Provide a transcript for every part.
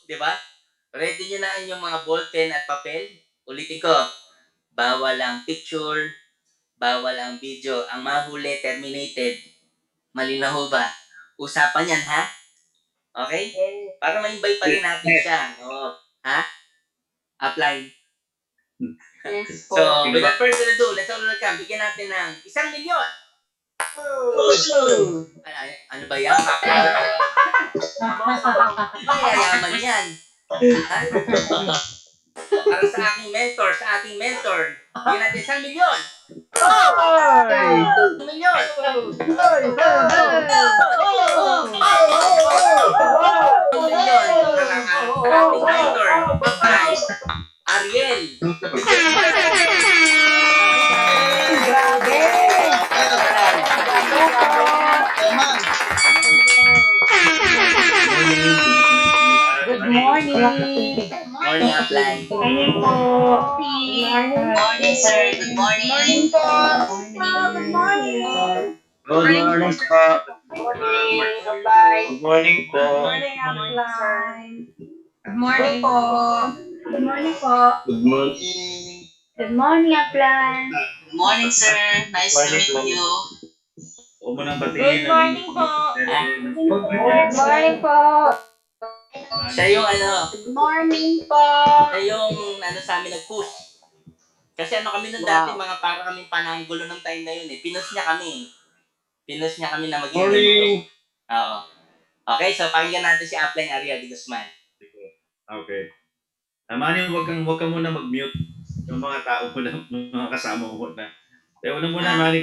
Di ba? Ready nyo na ang inyong mga ballpen at papel? Ulitin ko, bawal ang picture, bawal ang video. Ang mahuli, terminated. Malinaw ho ba? Usapan yan, ha? Okay? Para maimbay pa rin natin siya. Oo. Ha? Apply. Yes So, without further ado, let's all welcome. Bigyan natin ng 1,000,000. Ano ba yan? Mayayaman yan. Ha? Para sa aking mentor, sa ating mentor. Bigyan natin 1,000,000. Milyon! Milyon! Para ating mentor. Bye! Ariel! Good morning. Morning, Apply. Morning po. Good morning, sir. Good morning. Morning po. Good morning. Good morning po. Good morning, Apply. Good morning po. Good morning, Apply. Good morning po. Good morning po. Good morning. Good morning, Apply. Good morning, sir. Nice to meet you. Huwag mo nang batiin. Good morning po. Good morning po. Siya yung Good morning po. siya yung sa amin nag-push. Kasi kami nung dati, mga para kaming pananggulo ng time na yun eh. Pinush niya kami. Pinush niya kami na maging Morning. Oo. Okay, so pakinggan natin si Apply Ariel de Guzman. Okay. Manny, huwag ka muna mag-mute. Yung mga tao mo na, mga kasama mo na. Kaya una muna, Manny,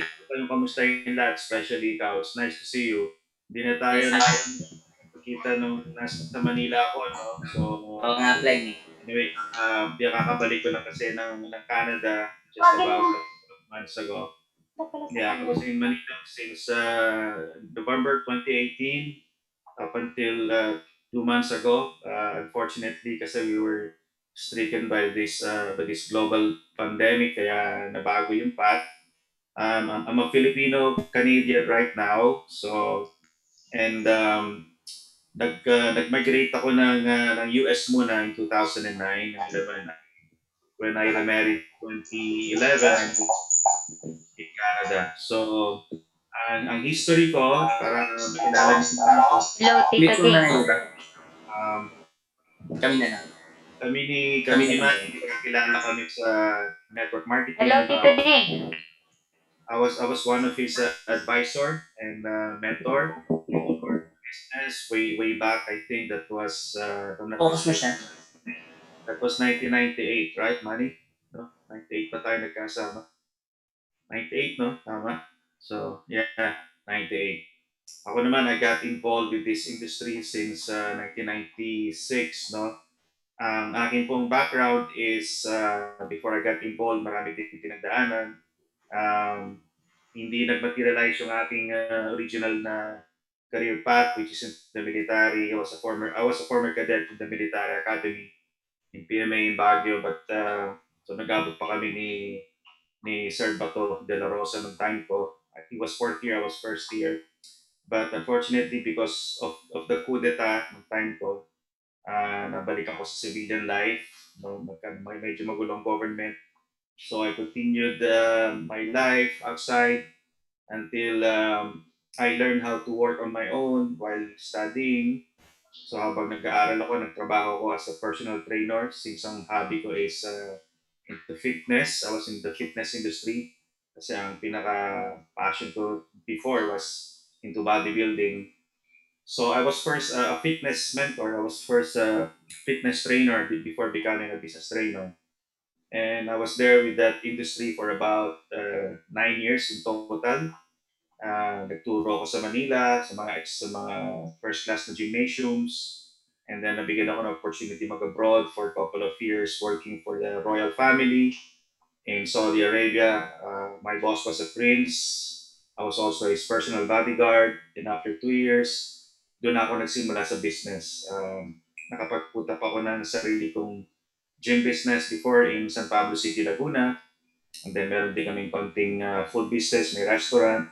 kamusta yung lahat, especially ikaw. It's nice to see you. Hindi na tayo nakikita nung nasa Manila ako, no? So, Oo nga, Apply. anyway, kakabalik ko lang kasi ng Canada just about a couple of months ago. Yeah, I was in Manila since November 2018 up until 2 months ago. Unfortunately, kasi we were stricken by this global pandemic, kaya nabago yung path. I'm a Filipino Canadian right now, so and nag-migrate ako ng US muna in 2009 when I remarried 2011 in Canada. So ang history ko, para kilala niyo ako. Hello, Tita Ting. Kami na lang. Kami ni Manny, kilala kami sa network marketing. Hello, Tita Ting. I was one of his advisor and mentor for business way back. I think that was Focus mo siya. that was 1998, right, Manny? No, 98 pa tayo nagkasama. 98, no? Tama. So yeah, 98. Ako naman, I got involved with this industry since 1996, no? Ang aking pong background is before I got involved, marami din pinagdaanan. Hindi nag-materialize yung aking original na career path, which is in the military. I was a former cadet in the military academy in PMA in Baguio, but so nag-abot pa kami ni Sir Bato de la Rosa ng time ko. He was fourth year, I was first year. But unfortunately, because of the coup d'etat ng time ko, nabalik ako sa civilian life. No, medyo magulong government. So I continued my life outside until I learned how to work on my own while studying. So habang nag-aaral ako, nagtrabaho ako as a personal trainer since ang hobby ko is into fitness. I was in the fitness industry kasi ang pinaka-passion ko before was into bodybuilding. So I was first a fitness mentor. I was first a fitness trainer before becoming a business trainer. And I was there with that industry for about 9 years in total. Nagturo ako sa Manila, sa mga first class na gymnasiums. And then nabigyan ako ng opportunity mag-abroad for a couple of years working for the royal family in Saudi Arabia. My boss was a prince. I was also his personal bodyguard. And after 2 years, doon ako nagsimula sa business. Nakapagputa pa ako ng sarili kong gym business before in San Pablo City, Laguna. And then meron din kaming konting food business, may restaurant.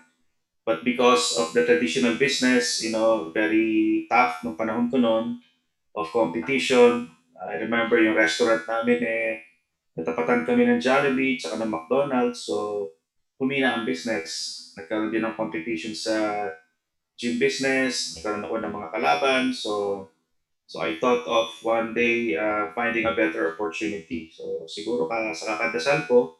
But because of the traditional business, very tough nung panahon ko noon, of competition. I remember yung restaurant namin natapatan kami ng Jollibee tsaka ng McDonald's. So, humina ang business. Nagkaroon din ng competition sa gym business. Nagkaroon ako ng mga kalaban. So I thought of one day finding a better opportunity. So, siguro sa kakadasal ko,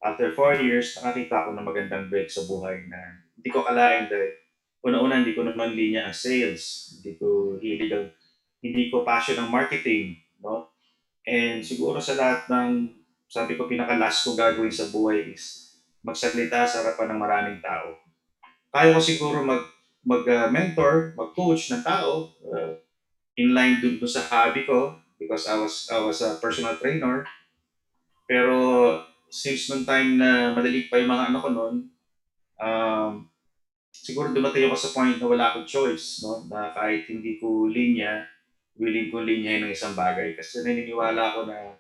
after 4 years, nakakita ako ng magandang break sa buhay na hindi ko kalain dahil una-una hindi ko naman linya ang sales. Hindi ko passion ang marketing, no? And siguro sa lahat ng, sabi ko, pinaka-last ko gagawin sa buhay is magsalita sa harapan ng maraming tao. Kaya ko siguro mentor, mag-coach ng tao, in line dun sa hobby ko because I was a personal trainer. Pero since nung time na madali pa yung mga ano ko noon, um, siguro dumating ako sa point na wala akong choice, no? Na kahit hindi ko willing ko linyahin ng isang bagay. Kasi naniniwala ako na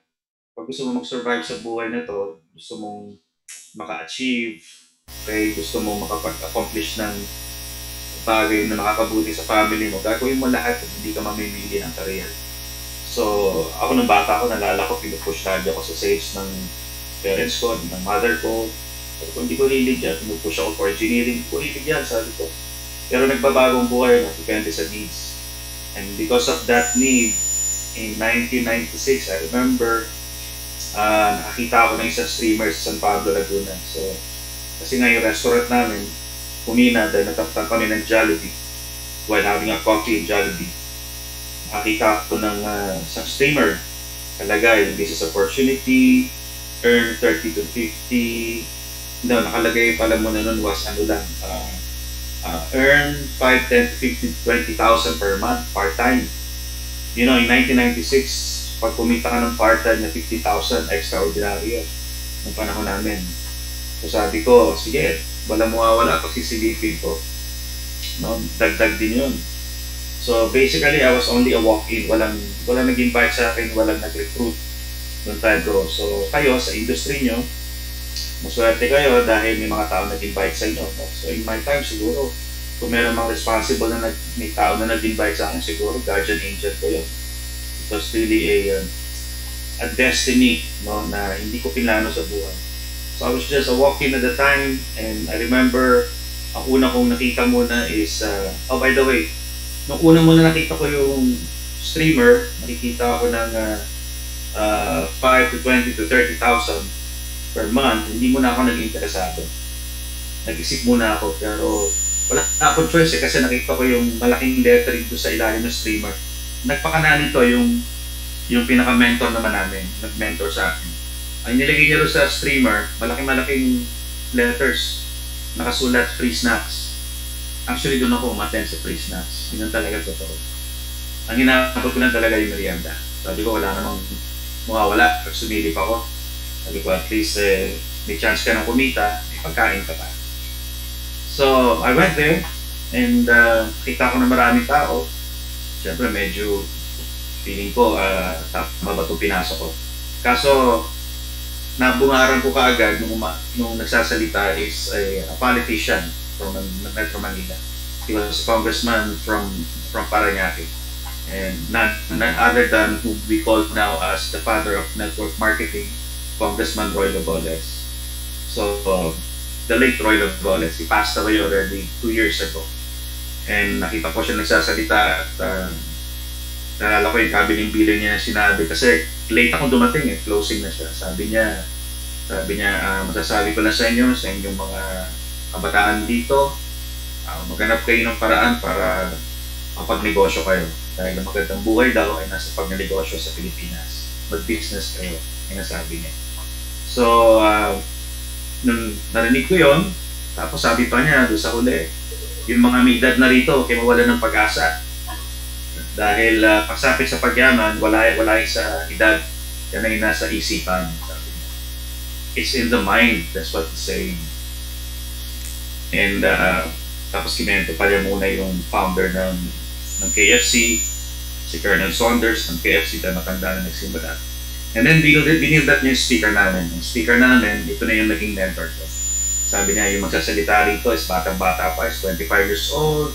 pag gusto mo mag-survive sa buhay na to, gusto mong maka-achieve, okay, gusto mong makapag-accomplish ng bagay na makakabuti sa family mo, gagawin mo lahat at hindi ka mamimili ng career. So, ako nung bata ko, nalala ko, pinupush lagi ako sa sales ng parents ko, ng mother ko. Sabi ko, hindi ko hilig yan, pinupush ako for engineering, hindi ko hilig yan, sabi ko. Pero nagbabagong buhay, depende sa needs. And because of that need, in 1996, I remember, nakakita ako ng isang streamer sa San Pablo, Laguna. So, kasi nga yung restaurant namin, humina dahil nataptan kami ng Jollibee while having a coffee in Jollibee. Nakakita ko ng isang streamer, kalagay, business opportunity, earn 30 to 50, no, nakalagay pala mo na nun was ano lang, earn 5, 10 to 15, 20,000 per month, part-time. You know, in 1996, pag kumita ka ng part-time na 50,000, extraordinary yun, ng panahon namin. So sabi ko, sige, walang mawawala pag sisilipin ko. No? Dagdag din yun. So basically, I was only a walk-in. Walang nag-invite sa akin, walang nag-recruit noong time ko. So kayo, sa industry nyo, maswerte kayo dahil may mga tao nag-invite sa inyo. No? So in my time, siguro, kung meron mga responsible na may tao na nag-invite sa akin, siguro guardian angel ko yun. It was really a destiny, no, na hindi ko pinlano sa buhay. So I was just a walk-in at the time, and I remember, ang una kong nakita muna is, oh by the way, nung una muna nakita ko yung streamer, nakikita ako ng 5 to 20 to 30,000 per month, hindi muna ako nag-interesado. Nag-isip muna ako, pero wala na akong choice kasi nakita ko yung malaking lettering doon sa ilalim ng streamer. Nagpakanan nito yung pinaka-mentor naman namin, nag-mentor sa akin. Ang nilagay niya sa streamer, malaking letters, nakasulat free snacks. Actually, doon ako umaten sa free snacks. Yun ang talaga totoo. Ang hinahapot ko lang talaga yung merienda. Sabi ko, wala namang mawawala. Pag sumilip ako, sabi ko, at least may chance ka ng kumita, may pagkain ka pa. So, I went there, and kita ko na maraming tao. Siyempre, medyo feeling ko, tama ba ito pinasok ko. Kaso, nabungaran ko kaagad nung nagsasalita is a politician from Metro Manila. He was a congressman from Parañaque. And none other than who we call now as the father of network marketing, Congressman Roy Laboles. So, the late Roy Laboles, he passed away already 2 years ago. And nakita ko siya nagsasalita at nalala ko yung kabiling-biling niya sinabi kasi late akong dumating closing na siya. Sabi niya, masasabi ko lang sa inyong mga kabataan dito, maghanap kayo ng paraan para mapagnegosyo kayo. Dahil ang magandang buhay daw ay nasa pagnegosyo sa Pilipinas. Mag-business kayo, ay nasabi niya. So, nung narinig ko yon, tapos sabi pa niya doon sa huli, yung mga may edad na rito, kaya mawalan ng pag-asa. Dahil pagsapit sa pagyaman, wala sa edad, yan ay nasa isipan. Sabi niya. It's in the mind, that's what he's saying. And tapos kinento pa niya muna yung founder ng KFC, si Colonel Saunders ng KFC na matanda na nagsimula. And then binildat niya yung speaker namin. Yung speaker namin, ito na yung naging mentor ko. Sabi niya, yung magsasalita rito is batang-bata pa, is 25 years old,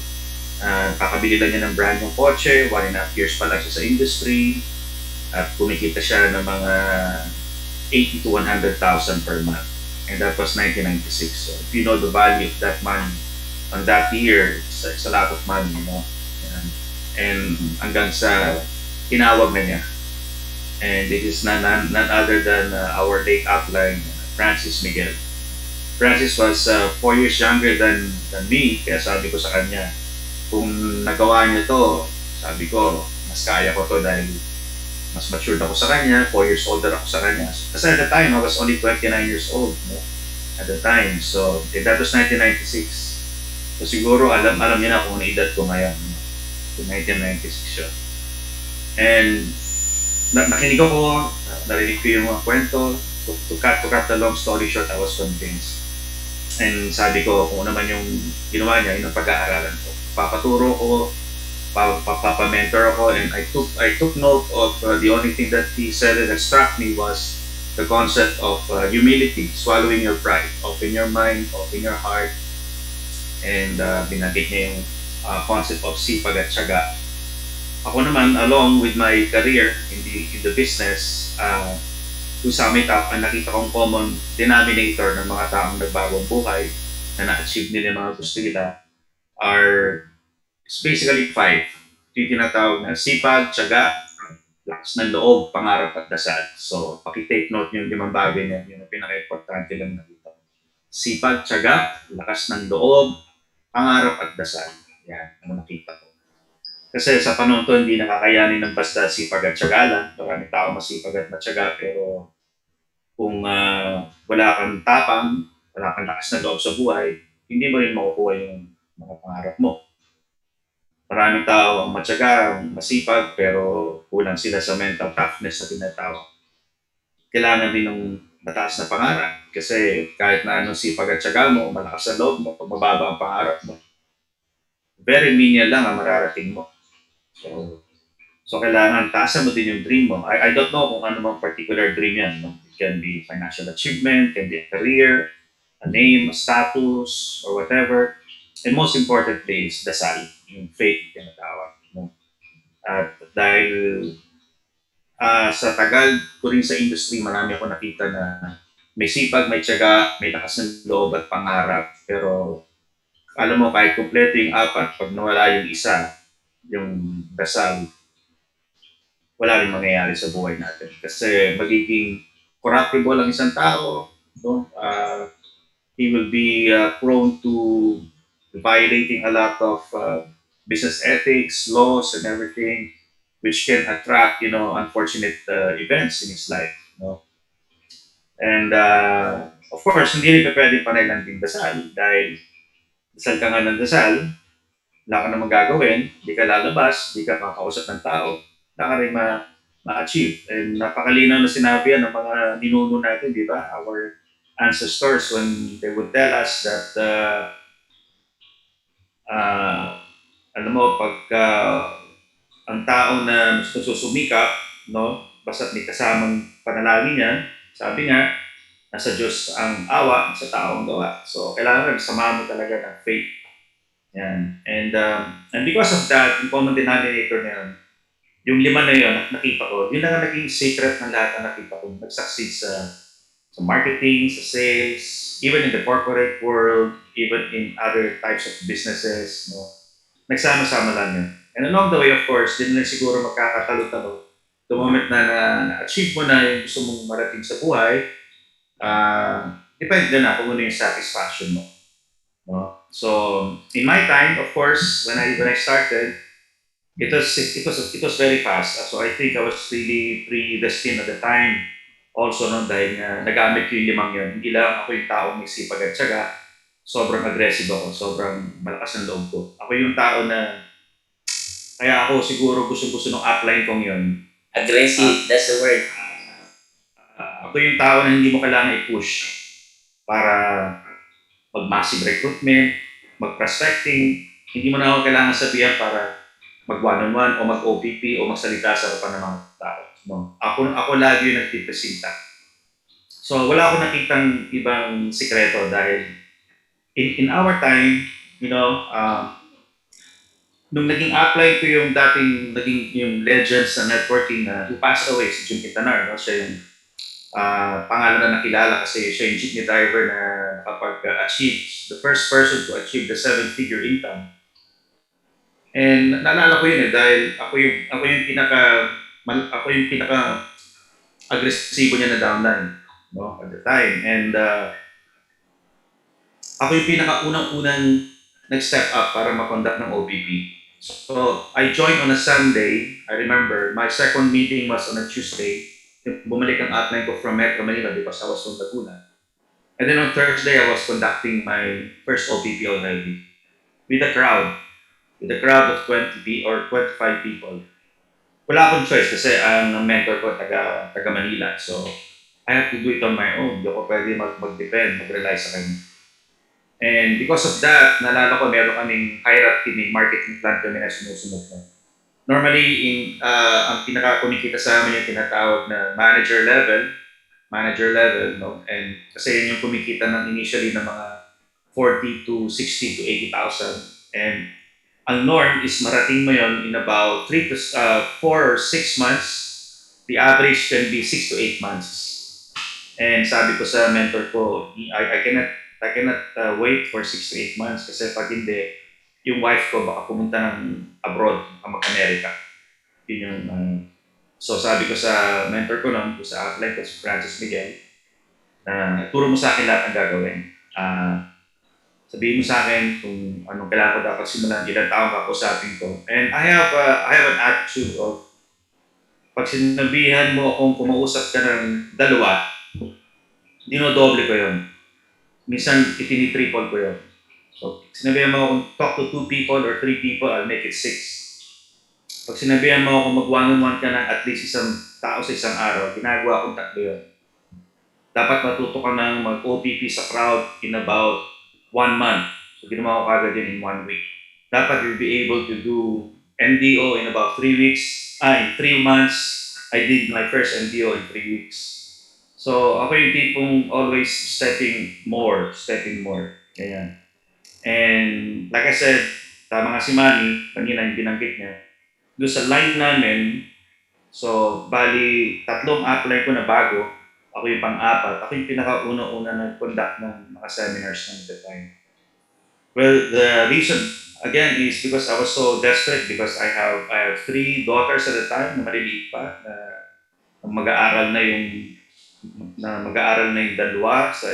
Kakabili lang niya ng brand yung kotse, 1.5 years pa lang siya sa industry, at kumikita siya ng mga 80 to 100,000 per month. And that was 1996. So if you know the value of that money on that year, it's a lot of money, you know. And hanggang sa tinawag na niya. And this is none other than our late upline, Francis Miguel. Francis was 4 years younger than me, kaya sabi ko sa kanya, kung nagawa niya to, sabi ko, mas kaya ko to dahil mas matured ako sa kanya, 4 years older ako sa kanya. Kasi at the time, I was only 29 years old, no? At the time. So, that was 1996. So, siguro alam niya na kung ano edad ko ngayon. No? So, 1996 siya. And nakinig ako, narinig ko yung mga kwento. To cut the long story short, I was convinced. And sabi ko, kung ano man yung ginawa niya, yun ang pag-aaralan ko. Papaturo ko, papa-mentor ako, and I took note of the only thing that he said that struck me was the concept of humility, swallowing your pride, open your mind, open your heart, and binanggit niya yung concept of sipag at tiyaga. Ako naman, along with my career in the business, to sum it up, ang nakita kong common denominator ng mga taong nagbagong buhay na na-achieve nila yung mga gusto nila are it's basically 5. Ito yung tinatawag na sipag, tiyaga, lakas ng loob, pangarap at dasal. So, paki-take note yung 5 bagay niya, yun ang pinaka-importante lang nakita ko. Sipag, tiyaga, lakas ng loob, pangarap at dasal. Yan, ang nakita ko. Kasi sa panahon to, hindi nakakayanin ng basta sipag at tiyaga lang. Maraming tao masipag at matyaga, pero kung wala kang tapang, wala kang lakas ng loob sa buhay, hindi mo rin makukuha yung mga pangarap mo. Maraming tao ang matyaga, masipag, pero kulang sila sa mental toughness na tinatawag. Kailangan din ng mataas na pangarap. Kasi kahit na anong sipag at tiyaga mo, malakas ang loob mo, pag mababa ang pangarap mo, very menial lang ang mararating mo. So kailangan taasan mo din yung dream mo. I don't know kung ano mang particular dream yan. No? It can be financial achievement, can be a career, a name, a status, or whatever. And most importantly is dasal, yung faith yung tinatawag. No? At dahil sa tagal ko rin sa industry, marami ako nakita na may sipag, may tiyaga, may lakas ng loob at pangarap. Pero alam mo, kahit kumpleto yung 4, pag nawala yung isa, yung dasal, wala rin mangyayari sa buhay natin. Kasi magiging corruptible ang isang tao. No? He will be prone to violating a lot of business ethics, laws, and everything, which can attract, unfortunate events in his life. No? And of course, hindi rin pwede panay din dasal dahil dasal ka nga ng dasal, wala ka namang gagawin, di ka lalabas, di ka kakausap ng tao, wala ka rin ma-achieve. And napakalinaw na sinabi yan ng mga ninuno natin, di ba? Our ancestors, when they would tell us that, alam mo, pagka ang tao na susumikap, no, basta may kasamang panalangin yan, sabi nga, nasa Diyos ang awa, sa tao ang gawa. So, kailangan rin samahan mo talaga ng faith. Yan. And because of that, yung common denominator na yun, yung 5 na yun, nakita ko, yun lang ang naging secret ng lahat na nakita ko. Nag-succeed sa marketing, sa sales, even in the corporate world, even in other types of businesses. No? Nagsama-sama lang yun. And along the way, of course, din lang siguro magkakatalo-talo. The moment na-achieve mo na yung gusto mong marating sa buhay, depende na kung ano yung satisfaction mo. No? So in my time, of course, when I started, it was very fast. So I think I was really predestined at the time. Also, no, dahil nagamit ko yung 5 yun. Hindi lang ako yung taong may sipag at tiyaga. Sobrang aggressive ako, sobrang malakas ang loob ko. Ako yung tao na, kaya ako siguro gusto ng upline kong yun. Aggressive, that's the word. Ako yung tao na hindi mo kailangan i-push para mag-massive recruitment, mag-prospecting. Hindi mo na ako kailangan sabihan para mag-one-on-one o mag-OPP o magsalita sa harapan ng mga tao. No? Ako lagi yung nagpipresenta. So wala akong nakitang ibang sikreto dahil in our time, nung naging apply ko yung dating naging yung legend sa networking na who passed away, si Jim Quintanar, no? Siya yung pangalan na nakilala kasi siya yung jeepney driver na nakapag-achieve, the first person to achieve the seven-figure income. And naalala ko yun dahil ako yung pinaka agresibo niya na downline, no, at the time. And ako yung pinaka-unang-unang nag-step up para makonduct ng OPP. So, I joined on a Sunday. I remember, my second meeting was on a Tuesday. Bumalik ang upline ko from Metro Manila because I was from Laguna. And then on Thursday, I was conducting my first OPP already with a crowd of 25 people. Wala akong choice kasi ang mentor ko taga Manila. So, I have to do it on my own. Hindi ako pwede mag-depend, mag-rely sa kanya. And because of that, naalala ko meron kaming hierarchy, may marketing plan kami na sinusunod na. Normally, ang pinaka-kumikita sa amin yung tinatawag na manager level, no? And kasi yun yung kumikita ng initially ng mga 40 to 60 to 80,000. And ang norm is marating mo yon in about 4 or 6 months. The average can be 6 to 8 months. And sabi ko sa mentor ko, I cannot wait for 6 to 8 months kasi pag hindi, yung wife ko baka pumunta ng abroad, baka mag-America. Yun yung, so sabi ko sa mentor ko noon, sa upline ko, si Francis Miguel, na turo mo sa akin lahat ng gagawin. Sabihin mo sa akin kung anong kailangan ko dapat simulan, ilang taong kakusapin ko. And I have an attitude of, pag sinabihan mo akong kumausap ka ng dalawa, dinodoble ko yun. Minsan, itinitriple ko yun. So, sinabihan mo akong talk to 2 people or 3 people, I'll make it 6. Pag sinabihan mo akong mag-one-on-one ka na at least isang tao sa isang araw, ginagawa akong 3 yun. Dapat matuto ka ng mag-OPP sa crowd in about 1 month. So, ginawa ko kagad yun in 1 week. Dapat you'll be able to do NDO in about 3 weeks. In 3 months, I did my first NDO in 3 weeks. So, ako yung tipong always stepping more. Ganyan. And like I said, tama nga si Manny, kanina yung binanggit niya, doon sa line namin, so bali 3 upline ko na bago, ako yung pang-4, ako yung pinaka-una-una nag-conduct ng mga seminars ng the time. Well, the reason again is because I was so desperate because I have 3 daughters at the time na maliliit pa na mag-aaral na yung dalawa sa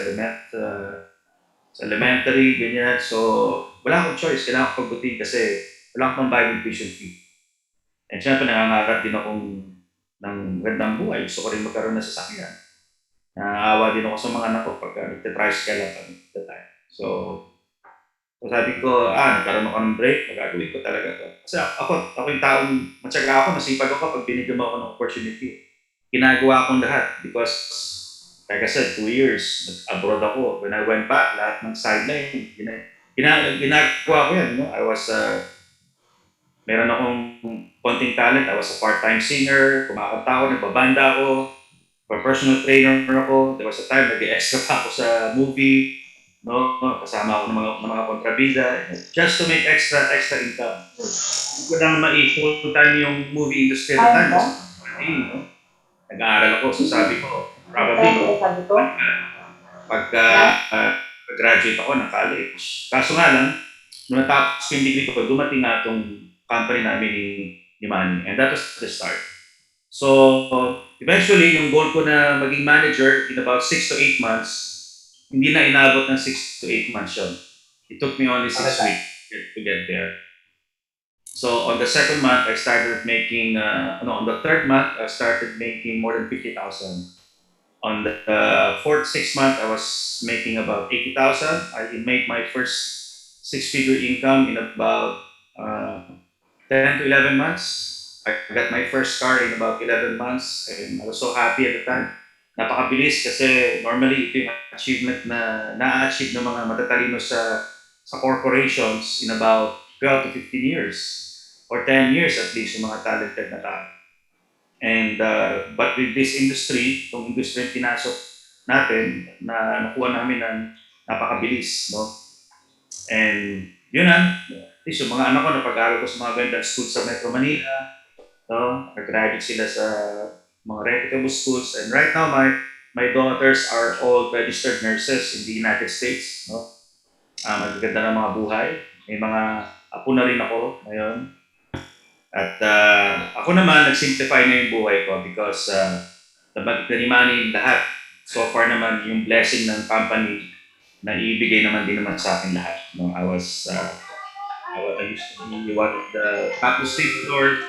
elementary, ganyan. So, wala akong choice. Kailangan ko pagbutin kasi wala akong pambayad ng tuition fee. And syempre, nangangarap din akong ng gandang buhay. Gusto ko rin magkaroon ng sasakyan. Naaawa din ako sa mga anak ko pagka nagtitricycle lang kami at the time. So sabi ko, nagkaroon ako ng break, magagawin ko talaga to. Kasi ako yung taong matyaga ako, masipag ako pag binigyan mo ako ng opportunity. Ginagawa akong lahat because, like I said, 2 years, nag-abroad ako. When I went back, lahat ng sideline, ginagawa ko yan. No? Meron akong konting talent. I was a part-time singer, kumakanta ako, nagbabanda ako, personal trainer ako. There was a time, nag-extra pa ako sa movie, no? Kasama ako ng mga kontrabida, just to make extra income. Hindi ko lang ma-full-time yung movie industry at the time. No? Nag-aaral ako, so sabi ko, probably, pagka-graduate ako ng college. Kaso nga lang, nung natapos ko yung degree ko, dumating nga itong company namin ni Manny. And that was the start. So, eventually, yung goal ko na maging manager in about 6 to 8 months, hindi na inabot ng 6 to 8 months yun. It took me only 6 weeks to get there. So, on the second month, I started making, on the third month, I started making more than 50,000. On the fourth, 6th month, I was making about 80,000. I made my first 6-figure income in about 10 to 11 months. I got my first car in about 11 months and I was so happy at the time. Napakabilis kasi normally ito yung achievement na na-achieve ng mga matatalino sa corporations in about 12 to 15 years or 10 years at least yung mga talented na tao. And but with this industry, itong industry yung pinasok natin na nakuha namin ng napakabilis, no? And yun na, at least yung mga anak ko napag-aral ko sa mga gandang school sa Metro Manila, no? Nag-graduate sila sa mga reputable schools. And right now, my daughters are all registered nurses in the United States, no? Magaganda ng mga buhay. May mga apo na rin ako ngayon. At ako naman, nag-simplify na yung buhay ko because nabagdanimanin lahat. So far naman, yung blessing ng company na ibigay naman din naman sa akin lahat. No? I used to be one of the top distributor,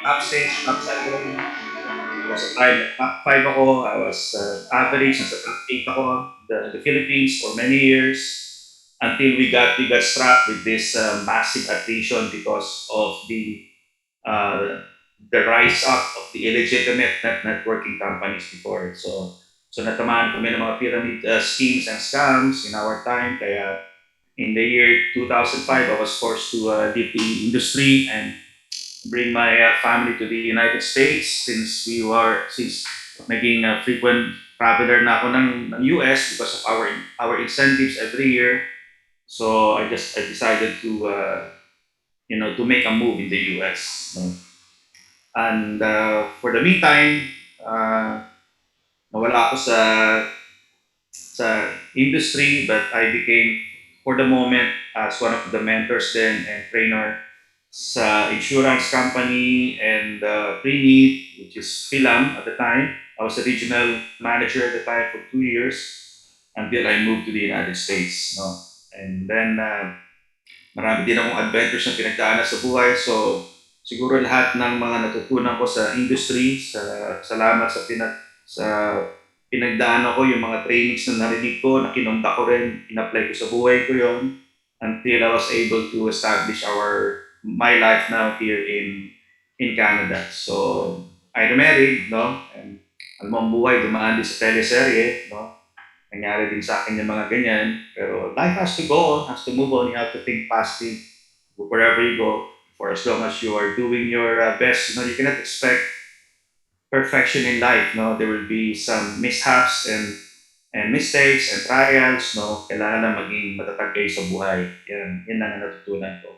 top sales, top seller. I was a top 5 ako. I was average, nasa top 8 ako. The Philippines for many years until we got strapped with this massive attrition because of uh, the rise up of the illegitimate networking companies before. So natamaan kami ng mga pyramid schemes and scams in our time. Kaya in the year 2005, I was forced to leave the industry and bring my family to the United States since naging frequent traveler na ako ng US because of our incentives every year. So I decided to to make a move in the US. No? And for the meantime, uh, nawala ako sa industry, but I became, for the moment, as one of the mentors then and trainer sa insurance company and pre-need, which is Philam at the time. I was a regional manager at the time for 2 years until I moved to the United States. No? And then marami din akong adventures na pinagdaanan sa buhay. So, siguro lahat ng mga natutunan ko sa industry, salamat sa pinagdaanan ko, yung mga trainings na narinig ko, na kinunta ko rin, in-apply ko sa buhay ko yon until I was able to establish my life now here in Canada. So, I remarried, no? And alam mo, ang buhay, dumaan din sa teleserye, no? Nangyari din sa akin yung mga ganyan. Pero life has to go on, has to move on. You have to think positive wherever you go. For as long as you are doing your best, you cannot expect perfection in life. No, there will be some mishaps and mistakes and trials. No, kailangan na maging matatag kayo sa buhay. Yan lang ang natutunan ko.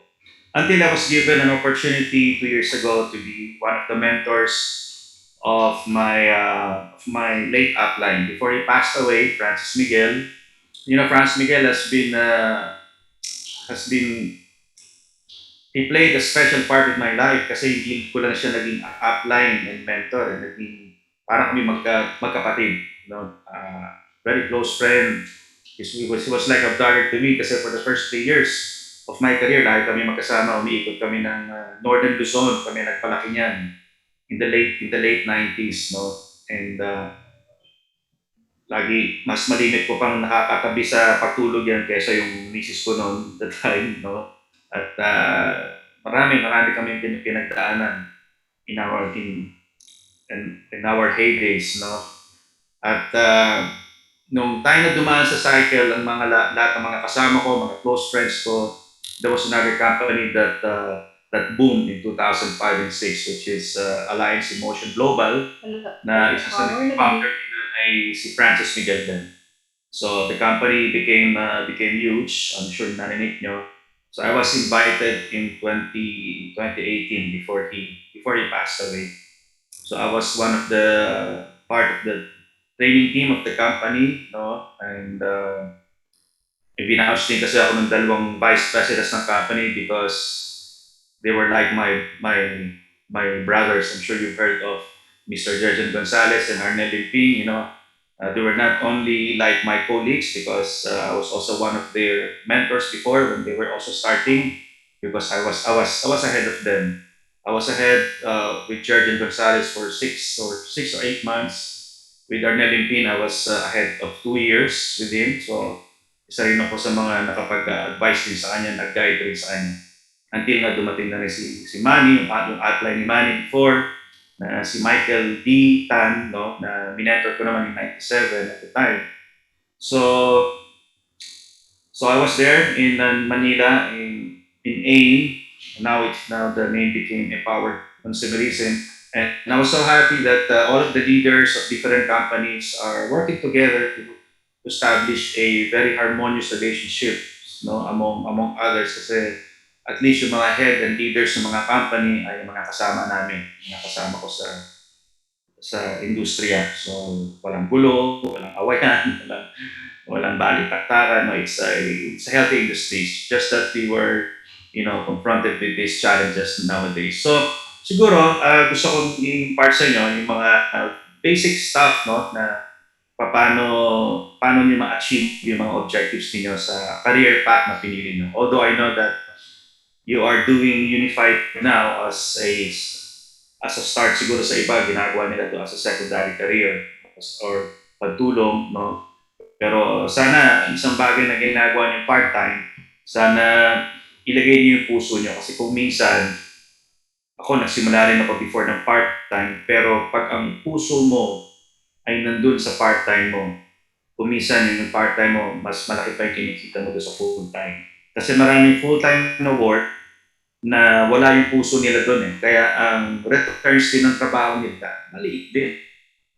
Until I was given an opportunity 2 years ago to be one of the mentors of my late upline before he passed away, Francis Miguel. Francis Miguel has been he played a special part in my life kasi hindi ko lang siya naging upline and mentor and naging parang kami magkapatid. Very close friend. He was like a brother to me kasi for the first 3 years of my career, lagi kami magkasama, umiikot kami ng Northern Luzon, kami nagpalaki niyan in the late 90s, no? And lagi mas malimit ko pang nakakatabi sa pagtulog yan kaysa yung misis ko noon that time, no? At marami kami pinagdaanan in our in our heydays, no? At nung time na dumaan sa cycle ang lahat ng mga kasama ko, mga close friends ko, there was another company that boomed in 2005 and 6, which is Alliance Emotion Global, na isa sa founder nila ay si Francis Miguel din. So the company became huge. I'm sure narinig nyo. So I was invited in 2018 before he passed away. So I was one of the part of the training team of the company, no? And ibinahouse din kasi ako ng dalawang vice presidents ng company because they were like my brothers. I'm sure you've heard of Mr. Jergen Gonzalez and Arnel Limping. They were not only like my colleagues because I was also one of their mentors before when they were also starting because I was ahead of them. I was ahead with Jergen Gonzalez for 6 or 8 months. With Arnel Limping, I was ahead of 2 years with him. So isa rin ako sa mga nakapag-advise din sa kanya, nag-guide rin sa kanya. Until nga dumating na rin si Manny, yung outline ni Manny before, na si Michael D. Tan, no, na minentor ko naman in 97 at the time. So I was there in Manila, in AIM. Now the name became Empowered Consumerism. And I was so happy that all of the leaders of different companies are working together to establish a very harmonious relationship, no, among others kasi at least yung mga head and leaders ng mga company ay mga kasama namin, mga kasama ko sa industriya. So, walang gulo, walang awayan, walang balitaktaran. No, it's a healthy industry. It's just that we were, confronted with these challenges nowadays. So, siguro, gusto kong i-impart sa inyo yung mga basic stuff, no, na paano niyo ma-achieve yung mga objectives niyo sa career path na pinili niyo. Although I know that you are doing unified now as a start, siguro sa iba ginagawa nila to as a secondary career or pagtulong, no? Pero sana isang bagay na ginagawa niyo part-time, sana ilagay niyo yung puso niyo kasi kung minsan ako nagsimula rin ako before ng part-time pero pag ang puso mo ay nandun sa part-time mo, kung minsan yung part-time mo mas malaki pa yung kinikita mo doon sa full-time. Kasi maraming full-time na work na wala yung puso nila doon eh. Kaya ang returns din ng trabaho nila, maliit din.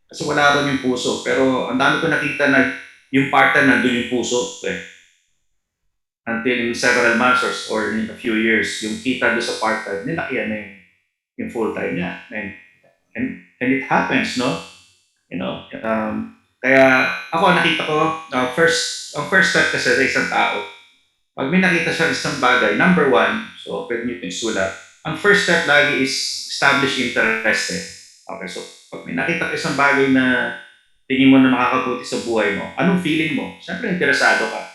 Kasi wala rin yung puso. Pero ang dami ko nakita na yung part-time nandun yung puso eh. Until in several months or in a few years, yung kita doon sa part-time, nilakihan na yung full-time niya. And it happens, no? Kaya ako nakita ko, ang first step kasi sa isang tao, pag may nakita siya isang bagay, number one, so pwede nyo itong sulat, ang first step lagi is establish interest eh. Okay, so pag may nakita ka isang bagay na tingin mo na makakabuti sa buhay mo, anong feeling mo? Siyempre, interesado ka.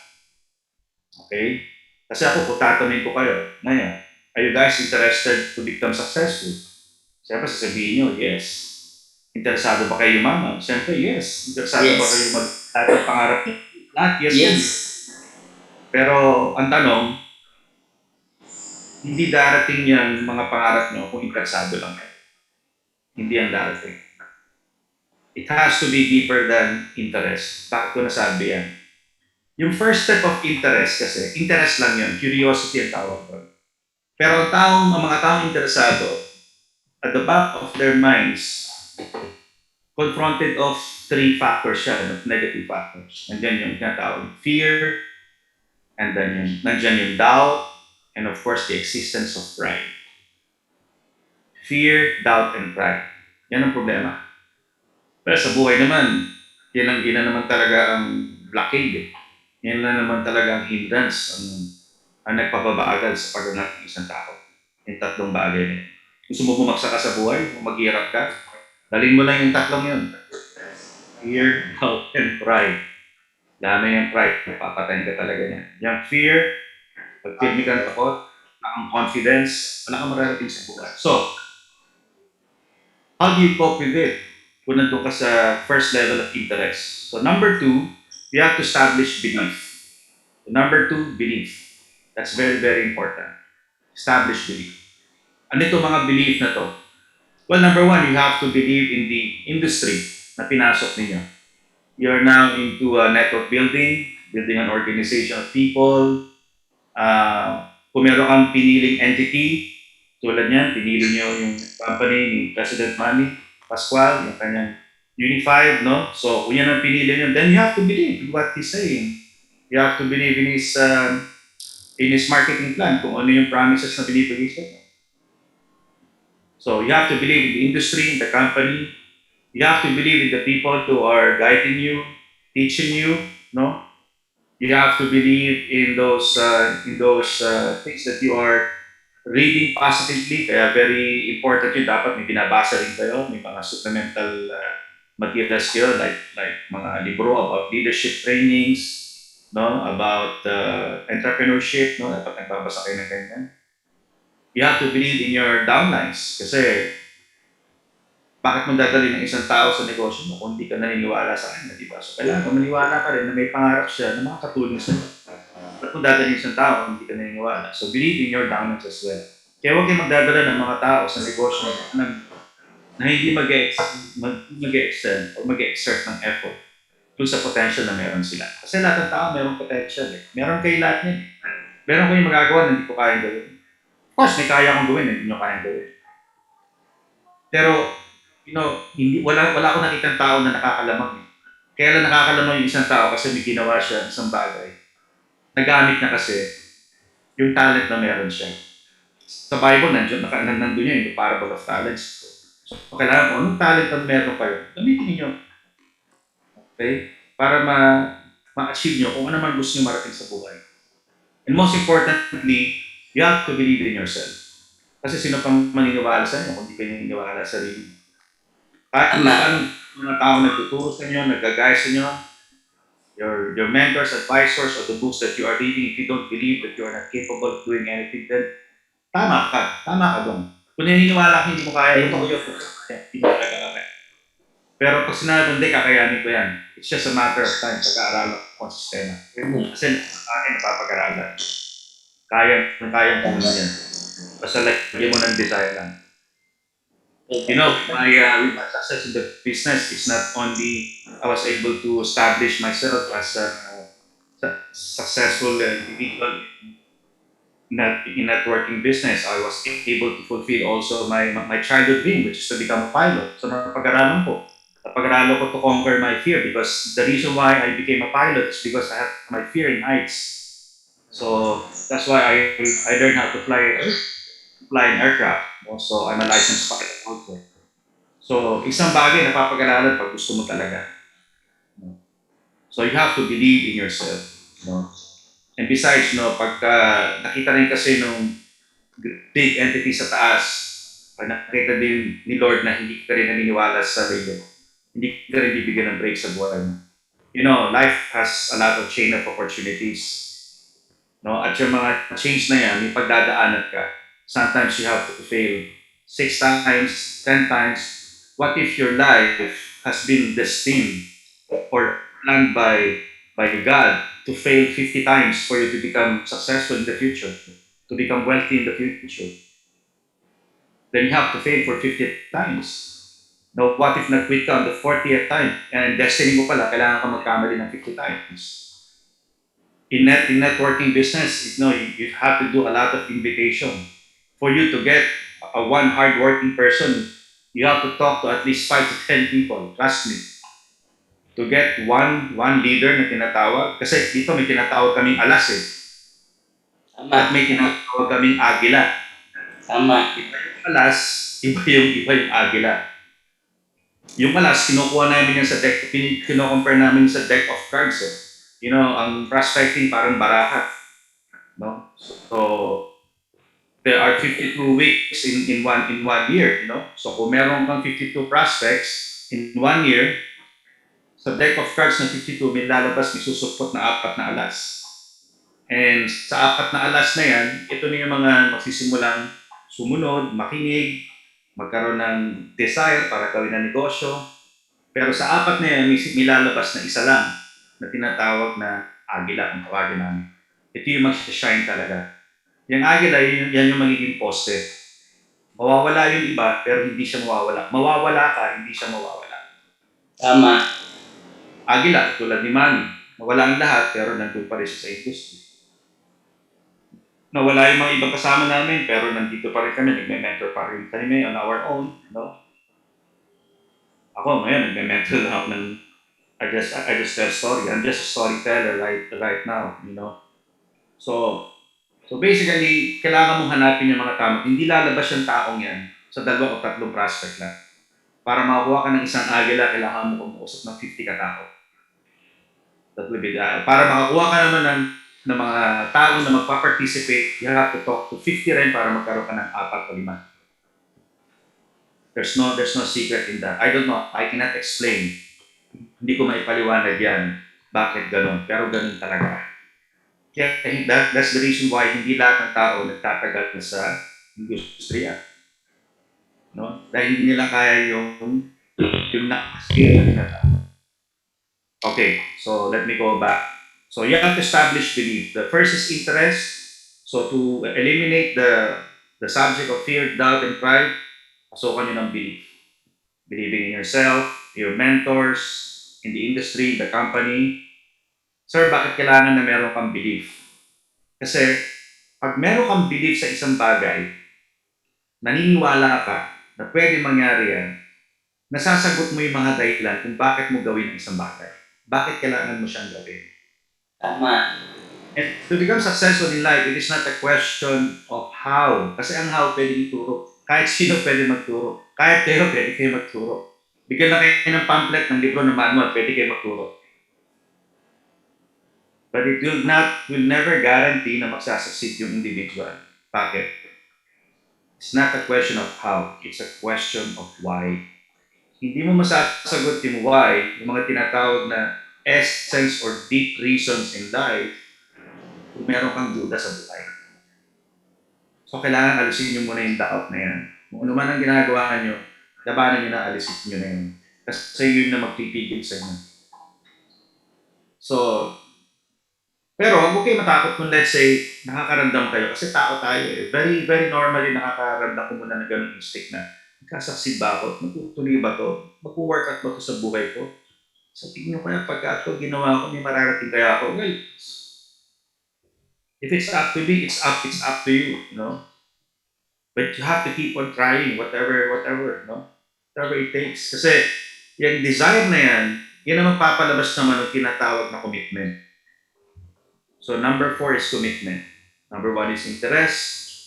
Okay? Kasi ako, kung tatanungin ko kayo, ngayon, are you guys interested to become successful? Siyempre, sasabihin nyo, yes. Interesado ba kayo yumaman? Siyempre, yes. Interesado ba kayo lahat ng pangarap nyo? Lahat, yes. Pero ang tanong, hindi darating yung mga pangarap nyo kung interesado lang kayo. Hindi ang darating. It has to be deeper than interest. Bakit ko nasabi yan? Yung first step of interest kasi, interest lang yun, curiosity ang tawag ko. Pero ang mga taong interesado, at the back of their minds, confronted of three factors siya, of negative factors. And then yung tinatawag fear, and then nandiyan yung doubt, and of course, the existence of pride. Fear, doubt, and pride. Yan ang problema. Pero sa buhay naman, yan naman talaga ang blockade. Eh. Yan na naman talaga ang hindrance, ang nagpapabagal sa pagganap ng isang tao. Yung tatlong bagay na. Gusto mo bumagsak ka sa buhay, maghirap ka, dalhin mo lang yung tatlong yun. Fear, doubt, and pride. Dami yung pride, papatayin ka talaga niya. Yung fear, pag feel mo kang takot, ang confidence, wala kang mararating sa buhay. So, how do you cope with it? Kung nandun ka sa first level of interest. So, number two, you have to establish belief. So, number two, belief. That's very, very important. Establish belief. Ano itong mga belief na to? Well, number one, you have to believe in the industry na pinasok ninyo. You're now into network building an organization of people. Kung meron kang piniling entity, tulad niyan, pinili niyo yung company ni President Manny Pascual, yung kanyang unified, no? So, kung yan ang pinili niyo, then you have to believe in what he's saying. You have to believe in his marketing plan, kung ano yung promises na binibigay sa inyo. So, you have to believe in the industry, in the company. You have to believe in the people who are guiding you, teaching you, no? You have to believe in those things that you are reading positively. Kaya very important yun. Dapat may binabasa rin kayo. May mga supplemental materials kayo like mga libro about leadership trainings, no? About entrepreneurship, no? Dapat nagbabasa kayo ng ganyan. You have to believe in your downlines kasi bakit mo dadalhin ng isang tao sa negosyo mo kung hindi ka naniniwala sa kanya, di ba? So, kailangan maniwala ka rin na may pangarap siya na makakatulong sa iyo. Bakit mo dadalhin isang tao kung hindi ka naniniwala? So, believe in your downlines as well. Kaya huwag kayong magdadala ng mga tao sa negosyo na hindi mag-excel o mag-exert ng effort dun sa potential na meron sila. Kasi lahat ng tao meron potential eh. Meron kayo lahat niyan. Meron kayong magagawa na hindi ko kayang gawin. Of course, may kaya akong gawin, hindi nyo kayang gawin. Pero, wala akong nakitang tao na nakakalamang eh. Kaya lang nakakalamang yung isang tao kasi may ginawa siya isang bagay. Nagamit na kasi yung talent na meron siya. Sa Bible, nandun yun, yung parable of talents. So, kailangan ko, anong talent na meron kayo? Gamitin niyo. Okay? Para ma-achieve nyo kung ano man gusto nyo marating sa buhay. And most importantly, you have to believe in yourself. Kasi sino pang maniniwala sa inyo kung di kayo naniniwala sa sarili? Kahit anong mga tao nagtuturo sa inyo, nag-guide sa inyo, your mentors, advisors, or the books that you are reading, if you don't believe that you are not capable of doing anything, then tama ka doon. Kung naniniwala ka hindi mo kaya, ito ko yun, hindi mo talaga kaya. Pero pag sinabi, hindi, kakayanin ko yan. It's just a matter of time, pag-aaralan ko ang sistema. Kasi sa akin, napapag-aralan. Kaya kung yan. Basta lagyan mo ng desire lang. You know, with my success in the business, it's not only I was able to establish myself as a successful individual in networking business. I was able to fulfill also my childhood dream, which is to become a pilot. So napag-aralan ko to conquer my fear, because the reason why I became a pilot is because I have my fear in heights. So that's why I learned how to fly an aircraft. Also, I'm a licensed pilot also. So, isang bagay na papag-aralan pag gusto mo talaga. So, you have to believe in yourself. No? And besides, pagka nakita rin kasi nung big entity sa taas, pag nakita din ni Lord na hindi ka rin naniniwala sa sarili, hindi ka rin bibigyan ng break sa buhay mo. You know, life has a lot of chain of opportunities. No? At yung mga change na yan, may pagdadaanan ka. Sometimes you have to fail 6 times, 10 times. What if your life has been destined or planned by God to fail 50 times for you to become successful in the future, to become wealthy in the future? Then you have to fail for 50 times. Now, what if nag-quit ka on the 40th time and destiny mo pala, kailangan ka magkamali ng 50 times? In networking business, you have to do a lot of invitation. For you to get one hardworking person, you have to talk to at least 5 to 10 people. Trust me. To get one leader na tinatawag, kasi dito may tinatawag kaming alas eh. At may tinatawag kaming agila. Tama. Iba yung alas, iba yung agila. Yung alas, kinukuha namin yan sa deck, kino-compare namin sa deck of cards eh. You know, ang prospecting parang baraha. No? So, there are 52 weeks in one year, you know. So kung meron kang 52 prospects in 1 year, sa deck of cards na 52, may lalabas, may susupot na 4 na alas. And sa 4 na alas na yan, ito na yung mga magsisimulang sumunod, makinig, magkaroon ng desire para gawin ng negosyo. Pero sa 4 na yan, may lalabas na isa lang na tinatawag na agila, ang tawagin namin. Ito yung mag-shine talaga. Yung agila, yan yung magiging poste. Mawawala yung iba, pero hindi siya mawawala. Mawawala ka, hindi siya mawawala. Tama. Agila, tulad ni Manny. Mawala ang lahat, pero nandun pa rin siya sa industry. Nawala yung mga ibang kasama namin, pero nandito pa rin kami. Nagme-mentor pa rin kami on our own. No? Ako ngayon, nagme-mentor lang ako ng I just tell story. I'm just a storyteller right now, you know. So basically, kailangan mong hanapin yung mga tama. Hindi lalabas yung taong yan sa 2 o 3 prospect lang. Para makakuha ka ng isang agila, kailangan mo kumuusap ng 50 katao. That will be para makakuha ka naman ng mga tao na magpa-participate, you have to talk to 50 rin para magkaroon ka ng 4 o 5. There's no secret in that. I don't know. I cannot explain. Hindi ko maipaliwanag yan. Bakit ganun? Pero ganun talaga. Kaya that's the reason why hindi lahat ng tao nagtatagal sa industriya. No? Dahil hindi nila kaya yung na. Okay, so let me go back. So you have to establish belief. The first is interest. So to eliminate the subject of fear, doubt, and pride, pasukan nyo ng belief. Believing in yourself, your mentors, in the industry, the company. Sir, bakit kailangan na meron kang belief? Kasi pag meron kang belief sa isang bagay, naniniwala ka na pwede mangyari yan, nasasagot mo yung mga dahilan kung bakit mo gawin ang isang bagay. Bakit kailangan mo siyang gawin? Tama. And to become successful in life, it is not a question of how. Kasi ang how pwede ituro. Kahit sino pwede magturo. Kahit kayo pwede kayo magturo. Bigyan lang kayo ng pamphlet, ng libro, ng manual, pwede kayo magturo. But it will never guarantee na magsasucceed yung individual. Bakit? It's not a question of how, it's a question of why. Hindi mo masasagot yung why, yung mga tinatawag na essence or deep reasons in life, kung meron kang duda sa buhay. So, kailangan alisin nyo muna yung doubt na yan. Kung ano man ang ginagawa nyo, labanan nyo na, alisin nyo na yun. Kasi yun na magpipigil sa inyo. So, pero huwag kayo matakot kung let's say, nakakaramdam kayo. Kasi tao tayo eh. Very, very normally nakakaramdam ko muna ng ganung instinct na nagkasucceed ba ako? Magtutuloy ba to? Magpo-workout ba to sa buhay ko? Sa tingin ko kaya pagka ito ginawa ko, may mararating kaya ako. Well, if it's up to me, it's up to you, you know? But you have to keep on trying, whatever, no? Whatever it takes. Kasi yung desire na yan ang magpapalabas naman ng tinatawag na commitment. So number 4 is commitment. Number 1 is interest,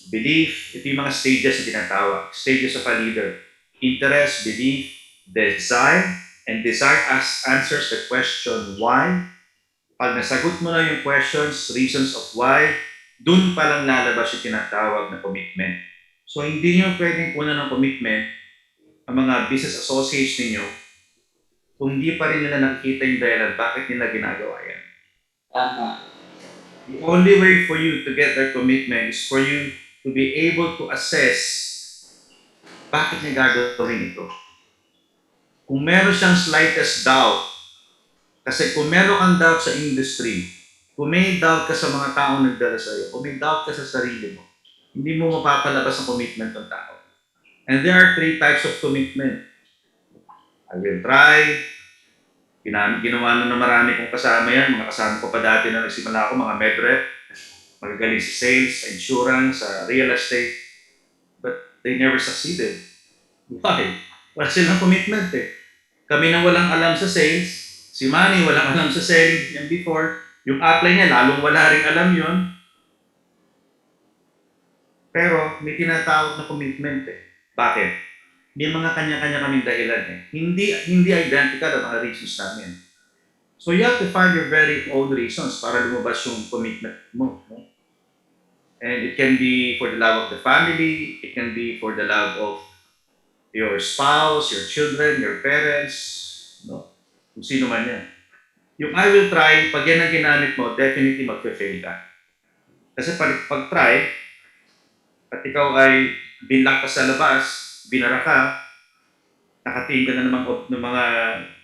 belief. Ito yung mga stages na tinatawag. Stages of a leader. Interest, belief, desire, and desire answers the question why. Pag nasagot mo na yung questions, reasons of why, dun pa lang lalabas yung tinatawag na commitment. So hindi nyo pwedeng kunan ng commitment ang mga business associates ninyo kung hindi pa rin nila nakikita yung dahilan bakit nila ginagawa yan. Tama. The only way for you to get their commitment is for you to be able to assess bakit niya gagawin ito. Kung meron siyang slightest doubt, kasi kung meron kang doubt sa industry, kung may doubt ka sa mga taong nagdala sa iyo, kung may doubt ka sa sarili mo, hindi mo mapapalabas ang commitment ng tao. And there are 3 types of commitment. I will try. Ginawa na marami kong kasama yan. Mga kasama ko pa dati na nagsimula ako, mga medrep, magagaling sa sales, sa insurance, sa real estate. But they never succeeded. Why? Wala silang commitment eh. Kami nang walang alam sa sales, si Manny walang alam sa selling yan before, yung upline niya lalong wala rin alam yon. Pero may tinatawag na commitment eh. Bakit? May mga kanya-kanya kaming dahilan eh. Hindi identical ang mga reasons namin. So you have to find your very own reasons para lumabas yung commitment mo. No? And it can be for the love of the family, it can be for the love of your spouse, your children, your parents, no? Kung sino man yan. Yung I will try, pag yan ang ginamit mo, definitely mag-fail ka. Kasi pag try, at ikaw ay binlock ka sa labas, binara ka, nakatingin ka na ng mga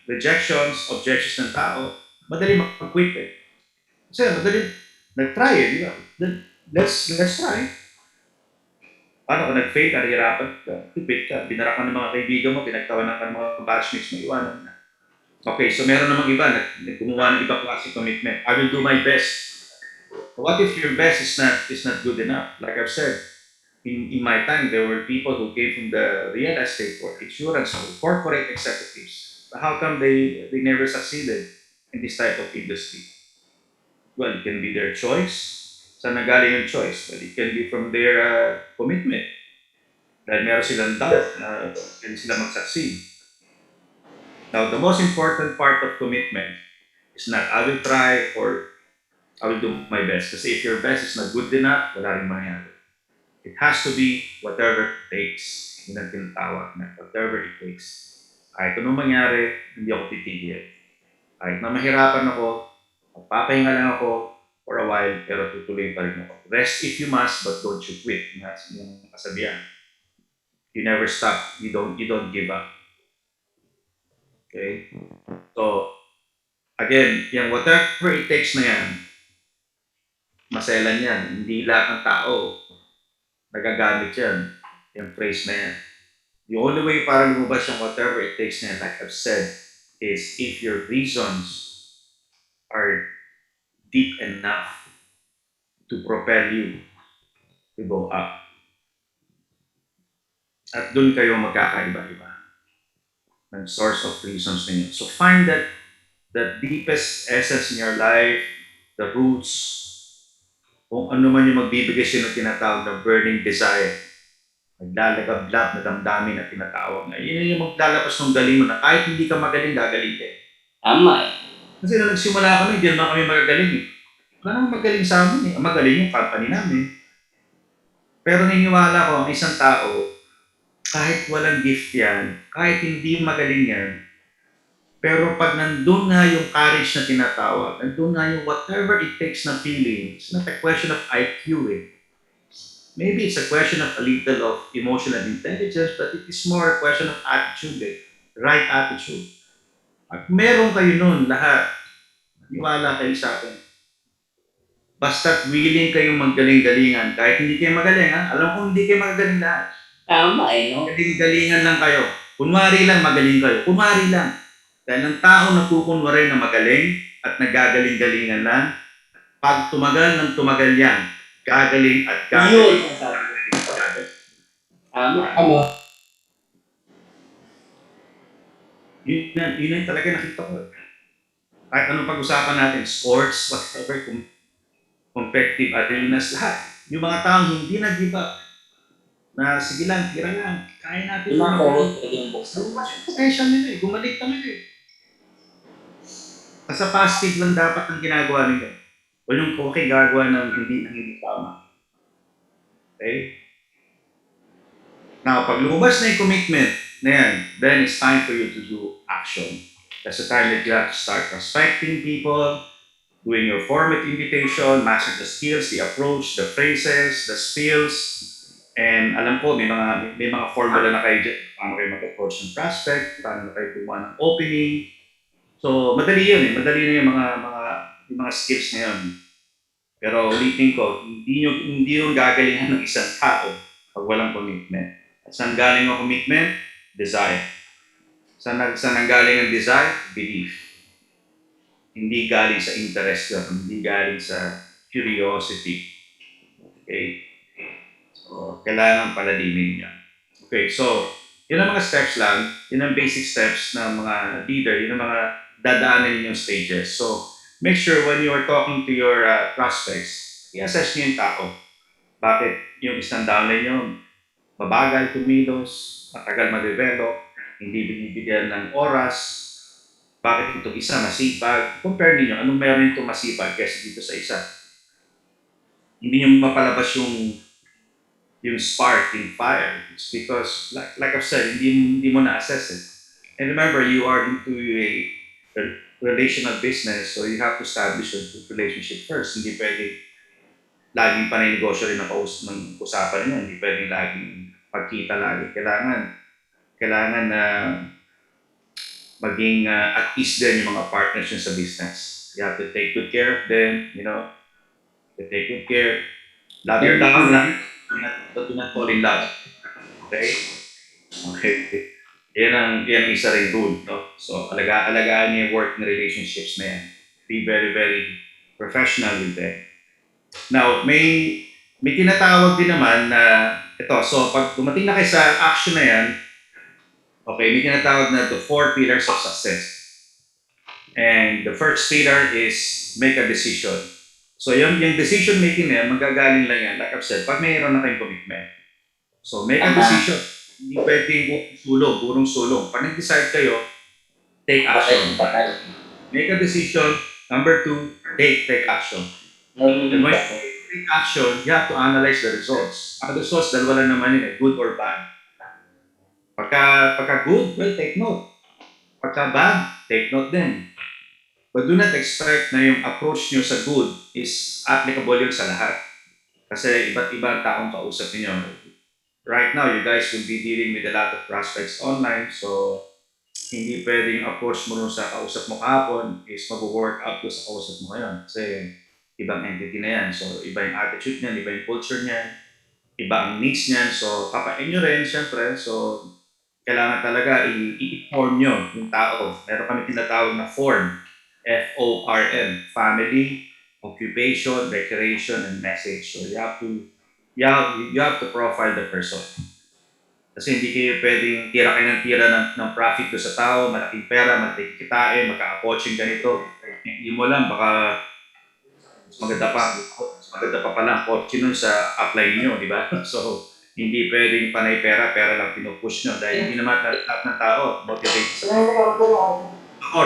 rejections, objections ng tao, madali mag-quit eh. Kasi madali, nag-try eh, di ba? Then, let's try. Paano kung nag-fail ka, nahihirapan ka, quit ka, binara ka ng mga kaibigan mo, pinagtawanan ka ng mga batchmates mo, iwanan na. Okay, so meron namang iba na gumawa ng ibang klase commitment. I will do my best. What if your best is not good enough? Like I've said, in my time, there were people who came from the real estate or insurance or corporate executives. How come they never succeeded in this type of industry? Well, it can be their choice. Saan nagaling yung choice? Well, it can be from their commitment. Dahil meron silang doubt na pwede sila mag-succeed. Now, the most important part of commitment is not I will try or I will do my best. Kasi if your best is not good enough, wala rin mangyari. It has to be whatever it takes. Yun ang tinatawag na whatever it takes. Kahit anong mangyari, hindi ako titigil. Kahit na mahirapan ako, magpapahinga lang ako for a while, pero tutuloy pa rin ako. Rest if you must, but don't you quit. Yung kasabihan. You never stop. You don't give up. Okay? So, again, yung whatever it takes na yan, maselan yan. Hindi lahat ng tao nagagamit yan. Yung phrase na yan. The only way para lumabas yung whatever it takes na yan, like I've said, is if your reasons are deep enough to propel you to go up. At dun kayo magkakaiba-iba ng source of reasons ninyo. So find that the deepest essence in your life, the roots, kung ano man yung magbibigay sa'yo ng tinatawag na burning desire, naglalagablab na damdamin na tinatawag na, yun yung maglalabas ng galing mo na kahit hindi ka magaling, gagaling ka. Tama eh. Kasi nung nagsimula kami, hindi naman kami magagaling eh. Wala naman magaling sa amin eh. Ang magaling yung company namin. Pero naniniwala ko, ang isang tao, kahit walang gift yan, kahit hindi magaling yan, pero pag nandun nga yung courage na tinatawag, nandun nga yung whatever it takes na feeling, it's not a question of IQ eh. Maybe it's a question of a little of emotional intelligence, but it is more a question of attitude eh. Right attitude. At meron kayo nun lahat, niwala kayo sa akin. Basta't willing kayong magaling-galingan, kahit hindi kayo magaling ha, alam ko hindi kayo magagaling lahat. Tama eh, no? Galing-galingan lang kayo. Kunwari lang magaling kayo. Kunwari lang. Dahil ang tao nagkukunwari na magaling at nagagaling-galingan lang, pag tumagal ng tumagal yan, gagaling at gagaling. Yun ang sabi ko. Tama. Yun yung talaga nakita ko. Kahit anong pag-usapan natin, sports, whatever, competitive arenas, lahat. Yung mga taong hindi nag-give up, na sige lang, tira lang, kaya natin. Yung mga korot talaga yung buksan. Potential nila eh, gumalik kami eh. Sa positive lang dapat ang ginagawa nila. O yung okay gagawa ng hindi tama. Okay? Now, pag lumabas na yung commitment na yan, then it's time for you to do action. That's the time that you have to start prospecting people, doing your format invitation, mastering the skills, the approach, the phrases, the skills, and alam ko, may mga formula na kayo dyan. Paano kayo mag-approach ng prospect, paano na kayo gumawa ng opening. So, madali yun eh. Madali na yung mga skills na yun. Pero ulitin ko, hindi yung gagalingan ng isang tao pag walang commitment. At saan galing ang commitment? Desire. Saan galing ang desire? Belief. Hindi galing sa interest yun. Hindi galing sa curiosity. Okay? So, kailangan palalimin yan. Okay, so, yun ang mga steps lang. Yun ang basic steps ng mga leader. Yun ang mga dadaanan ninyong stages. So, make sure when you are talking to your prospects, i-assess niyo yung tao. Bakit yung isang downline nyo, mabagal, kumilos, matagal ma-develop, hindi binibigyan ng oras, bakit itong isa masipag? Compare niyo anong meron itong masipag kaysa dito sa isa. Hindi nyo mapalabas yung spark, yung fire. It's because, like I've said, hindi mo na-assess it. And remember, you are into a relational business, so you have to establish a relationship first. Hindi pwede laging paninegosyo rin ang usapan niyo. Hindi pwede laging pagkita lagi. Kailangan na maging at ease din yung mga partners nyo sa business. You have to take good care of them, you know. To take good care. Love your downline, but do not fall in love. Okay? Okay. Yan ang isa rin rule, no? So, alagaan niyo yung working relationships na yan. Be very, very professional with them. Now, may tinatawag din naman na ito. So, pag dumating na kayo sa action na yan, okay, may tinatawag na the 4 pillars of success. And the first pillar is make a decision. So, yung decision making na yan, magagaling lang yan. Like I've said, pag mayroon na kayong commitment. So, make a decision. Hindi pwedeng burong sulong. Pag nag-decide kayo, take action. Make a decision. Number 2, take action. And when you take action, you have to analyze the results. Ang results, dalawa lang naman yun, good or bad. Pagka good, well, take note. Pagka bad, take note din. But do not expect na yung approach nyo sa good is applicable yun sa lahat. Kasi iba't iba ang taong kausap niyo. Right now, you guys will be dealing with a lot of prospects online, so hindi pwede yung approach mo sa kausap mo kahapon is mag-work out sa kausap mo ngayon. Kasi ibang entity na yan. So, iba yung attitude niyan, iba yung culture niyan, iba ang needs niyan. So, kapain nyo rin, syempre. So, kailangan talaga i-form nyo yung tao. Meron kami tinatawag na form. FORM. Family, occupation, recreation, and message. So, you have to profile the person. Kasi hindi kayo pwedeng tira kayo ng tira ng profit do sa tao, malaking pera, malaking kitain, magkaka-coaching ganito. Hindi mo lang, baka mas maganda pa. maganda pa pala ang kotse nun sa apply nyo, di ba? So, hindi pwedeng panay pera lang pinupush nyo dahil hindi naman lahat ng tao motivated sa pera. Ako,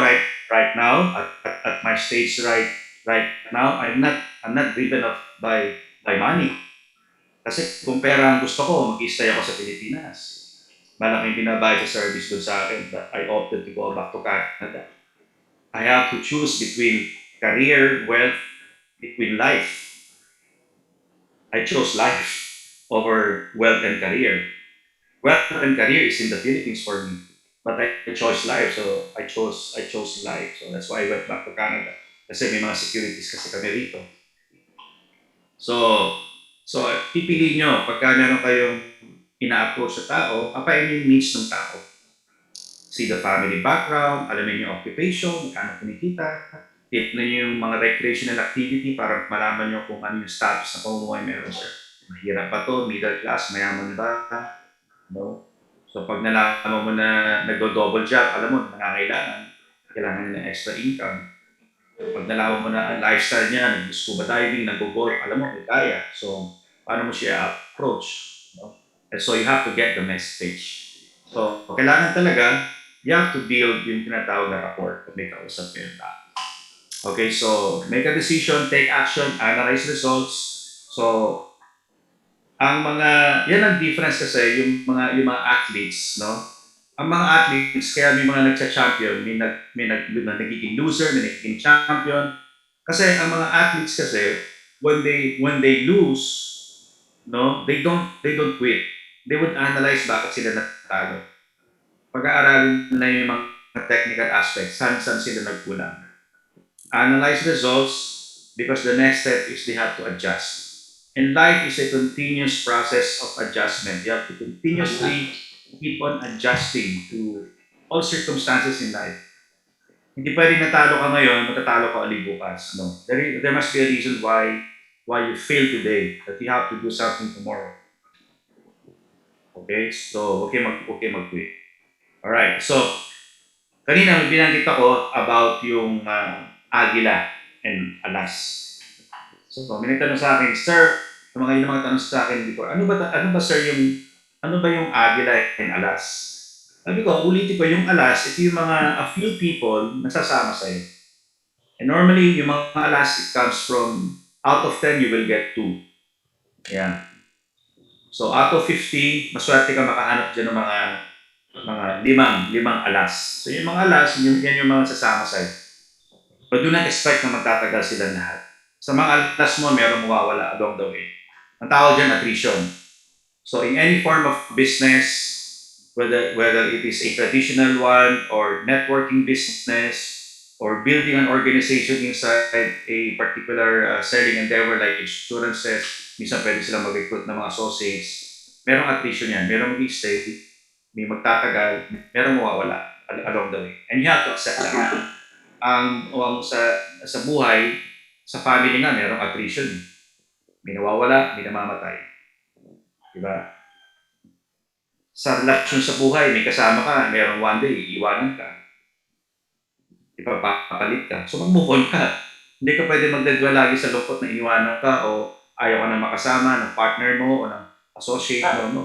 right now, at my stage right now, I'm not driven up by money. Kasi kung pera ang gusto ko, mag-stay ako sa Pilipinas. Malaking binabayad sa service doon sa akin, but I opted to go back to Canada. I have to choose between career, wealth, between life. I chose life over wealth and career. Wealth and career is in the Philippines for me, but I chose life, so I chose life. So that's why I went back to Canada. Kasi may mga securities kasi kami rito. So, pipiliin nyo, pagka meron kayong ina-approach sa tao, apain yung needs ng tao. See the family background, alamin yung occupation, kano kinikita, tignan nyo yung mga recreational activity para malaman nyo kung ano yung status na pamumuhay meron siya. Mahirap ba to, middle class, mayaman ba, no? So pag nalaman mo na nagdo-double job, alam mo, kailangan nila ng extra income. Pag nalaman mo na ang lifestyle niya, nag-scuba diving, nag-golf, alam mo, may kaya. So, paano mo siya approach? No? And so, you have to get the message. So, kailangan talaga, you have to build yung tinatawag na rapport kung may kausap mo yung tao. Okay, so, make a decision, take action, analyze results. So, yan ang difference kasi, yung mga athletes, no? Ang mga athletes, kaya may mga nagcha-champion, nagiging loser, may nagiging champion. Kasi ang mga athletes kasi, when they lose, no, they don't quit. They would analyze bakit sila natalo. Pag-aaralin nila yung mga technical aspects, saan sila nagkulang. Analyze results because the next step is they have to adjust. And life is a continuous process of adjustment. You have to continuously keep on adjusting to all circumstances in life. Hindi pwedeng natalo ka ngayon, matatalo ka ulit bukas. No. There must be a reason why you fail today, that you have to do something tomorrow. Okay? So, okay mag-quit. Alright, so, kanina may binanggit ako about yung agila and alas. So, may nagtanong sa akin, sir, yung mga tanong sa akin before, ano ba sir ano ba yung agila and alas? Sabi ko, ulitin ko, yung alas, ito yung a few people nasasama sa'yo. And normally, yung mga alas, it comes from, out of 10, you will get 2. Yeah. So, out of 50, maswerte ka makahanap dyan ng mga limang alas. So, yung mga alas, yan yung mga sasama sa'yo. But do not expect na magtatagal sila lahat. Sa mga alas mo, meron mawawala along the way. Ang tawag dyan, attrition. So in any form of business, whether it is a traditional one or networking business or building an organization inside a particular selling endeavor like insurances, minsan pwede silang mag-recruit ng mga associates. Merong attrition yan, merong mag-stay, may magtatagal, merong mawawala along the way. And you have to accept that. Sa buhay, sa family nga, merong attrition. May nawawala, may namamatay. Diba? Sa relasyon sa buhay, may kasama ka, merong one day, iiwanan ka. Ipapapalit ka. So mag-move on ka. Hindi ka pwede magdadwa lagi sa lungkot na iniwanan ka o ayaw ka na makasama ng partner mo o ng associate mo. No?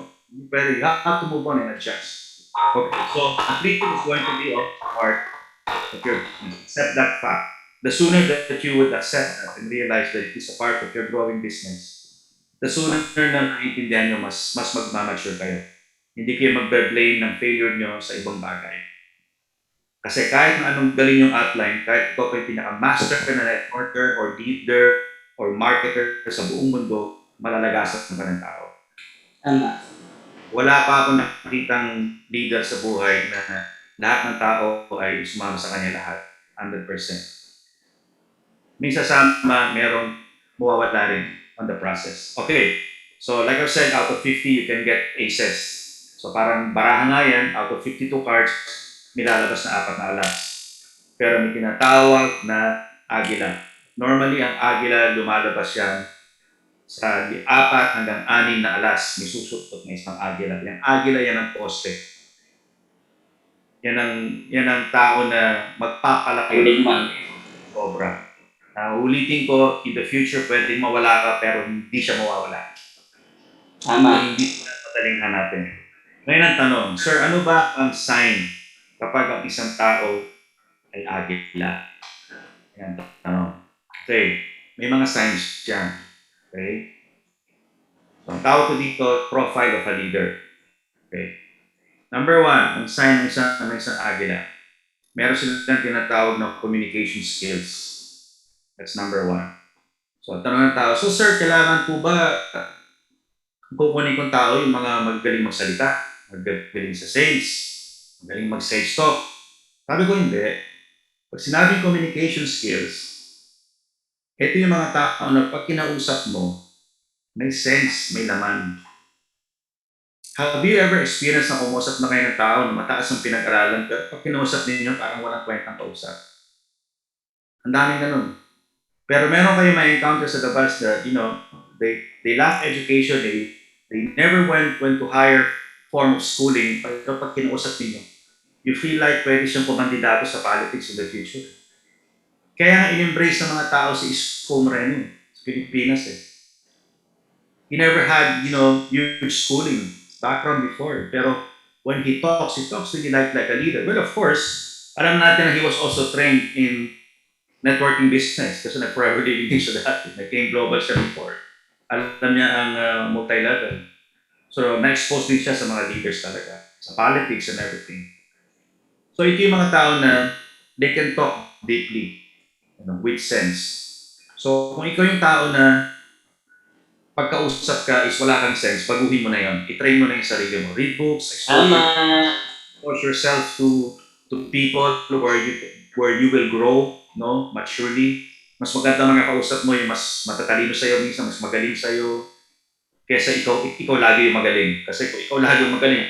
Pero you have to move on and adjust. Okay, so attrition is going to be a part of your business. Accept that fact. The sooner that you would accept that and realize that it is a part of your growing business, the sooner na naiintindihan nyo, mas magmamature kayo. Hindi kayo magbe-blame ng failure nyo sa ibang bagay. Kasi kahit na anong galing yung outline, kahit ikaw pa yung pinaka-master na networker or leader or marketer sa buong mundo, malalagasan ka ng tao. Wala pa akong nakitang leader sa buhay na lahat ng tao ay sumama sa kanya lahat. 100%. May sasama, merong mawawala rin on the process. Okay, so like I've said, out of 50, you can get aces. So parang barahan nga yan, out of 52 cards, may lalabas na 4 na alas. Pero may tinatawag na agila. Normally, ang agila lumalabas yan sa 4 hanggang 6 na alas. May susutot na isang agila. Yung agila yan ang poste. Yan ang tao na magpapalaki ng cobra. Ulitin ko, in the future, pwedeng mawala ka pero hindi siya mawawala. Tama. Hindi madaling hanapin. Ngayon ang tanong, Sir, ano ba ang sign kapag ang isang tao ay agila? Yan, tanong. Okay, may mga signs dyan. Okay? So, ang tawag ko dito, profile of a leader. Okay? Number one, ang sign ng isang agila. Meron silang tinatawag na communication skills. That's number one. So, ang tanong ng tao, so sir, kailangan po ba kukunin kong tao yung mga magaling magsalita, magaling sa sales, magaling mag-sales talk? Sabi ko hindi. Pag sinabing communication skills, ito yung mga tao na pag kinausap mo, may sense, may laman. Have you ever experienced na kumusap na kayo ng tao na mataas ang pinag-aralan pero pag kinausap ninyo parang walang kwentang kausap? Ang daming ganun. Pero meron kayo may encounter sa labas that, they lack education, they never went to higher form of schooling, pero pag kinausap ninyo, you feel like pwede siyang pumandidato sa politics in the future. Kaya nga in-embrace ng mga tao si Isko Moreno sa Pilipinas eh. He never had, huge schooling background before. Pero when he talks really like a leader. Well, of course, alam natin na he was also trained in networking business kasi nag-private living siya dati. Nag-came global siya before. Alam niya ang multi-level. So, na-expose din siya sa mga leaders talaga. Sa politics and everything. So, ito yung mga tao na they can talk deeply, with sense. So, kung ikaw yung tao na pagkausap ka is wala kang sense, baguhin mo na yon. I-train mo na yung sarili mo. Read books, expose yourself to people where you will grow, no, maturely. Mas maganda mga kausap mo yung mas matatalino sa'yo, minsan mas magaling sa'yo, kesa ikaw lagi yung magaling. Kasi kung ikaw lagi yung magaling,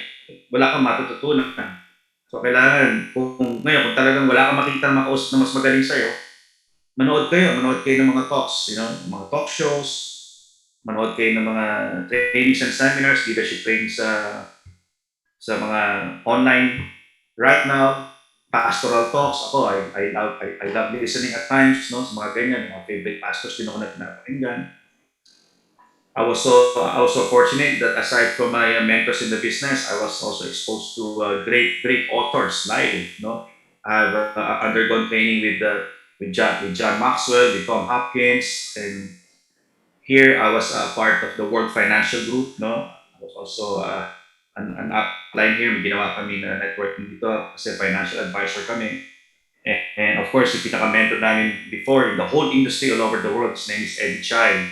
wala kang matututunan. So kailangan, kung talagang wala kang makita na makausap na mas magaling sa'yo, manood kayo ng mga talks, mga talk shows, manood kayo ng mga trainings and seminars, leadership trainings sa mga online. Right now, pastoral talks. Ako, I love listening at times, no, sa mga ganyan. Mga favorite pastors din ako na pinapakinggan. I was so fortunate that aside from my mentors in the business, I was also exposed to great authors live. No, I've undergone training with John Maxwell, with Tom Hopkins, and here I was a part of the World Financial Group. No, I was also an upline here. May ginawa kami na networking dito kasi financial advisor kami. And of course, yung pinaka-mentor namin before in the whole industry all over the world, his name is Eddie Chai.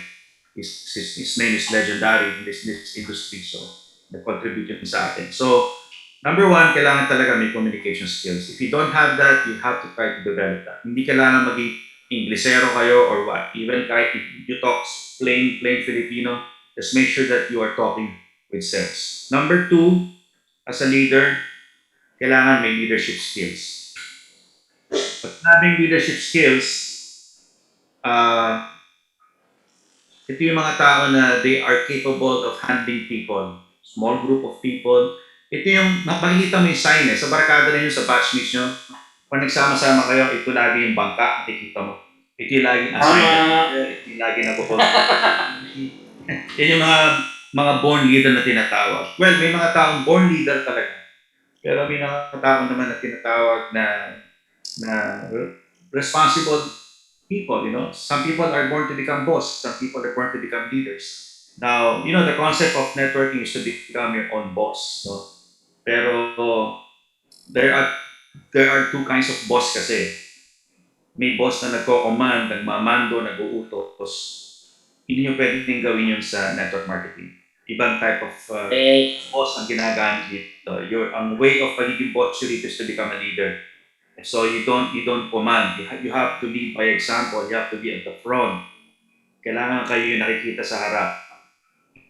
His name is legendary in this industry. So, nag-contribute yun sa atin. So, number one, kailangan talaga may communication skills. If you don't have that, you have to try to develop that. Hindi kailangan maging Inglesero kayo or what. Even kahit if you talk plain Filipino, just make sure that you are talking with sense. Number two, as a leader, kailangan may leadership skills. Pag sinabing leadership skills, ito yung mga tao na they are capable of handling people, small group of people. Ito yung, makikita mo yung sign sa barkada na yun, sa batchmates nyo. Pag nagsama-sama kayo, ito lagi yung bangka, nakikita mo. Ito yung laging assignment, ito yung laging nagpo-hold. Yan yung mga born leader na tinatawag. Well, may mga taong born leader talaga. Pero may mga tao naman na tinatawag na responsible people. Some people are born to become boss, some people are born to become leaders. Now, the concept of networking is to become your own boss, no? Pero there are two kinds of boss kasi. May boss na nagko-command, nagmamando, nag-uutos. Hindi nyo pwedeng gawin yun sa network marketing. Ibang type of boss ang ginagamit dito. Ang way of pagiging boss is to become a leader. So you don't command. You have to lead by example. You have to be at the front. Kailangan kayo yung nakikita sa harap.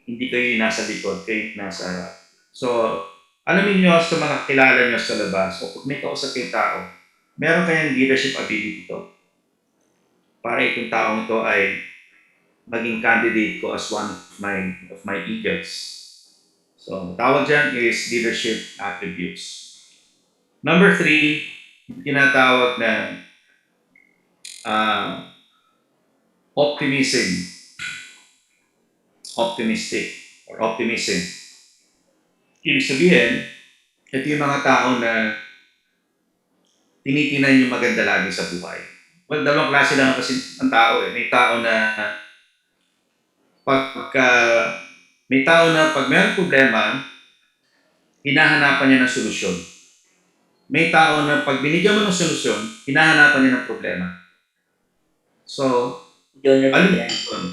Hindi kayo yung nasa likod, kayo yung nasa harap. So, alamin nyo sa mga kilala nyo sa labas, o kung may kausap kayong tao, meron kayang leadership ability ito. Para itong taong ito ay maging candidate ko as one of my eagles. So, tawag dyan is leadership attributes. Number 3, tinatawag na Optimism, optimistic, or optimism. Ibig sabihin, ito yung mga tao na tinitingnan yung maganda lagi sa buhay. Well, dalawang klase lang kasi ang tao eh. Pagka, may tao na pag mayroong problema, hinahanapan niya ng solusyon. May tao na pag binigyan mo ng solusyon, hinahanapan niya ng problema. So, Yun ano yan. yun?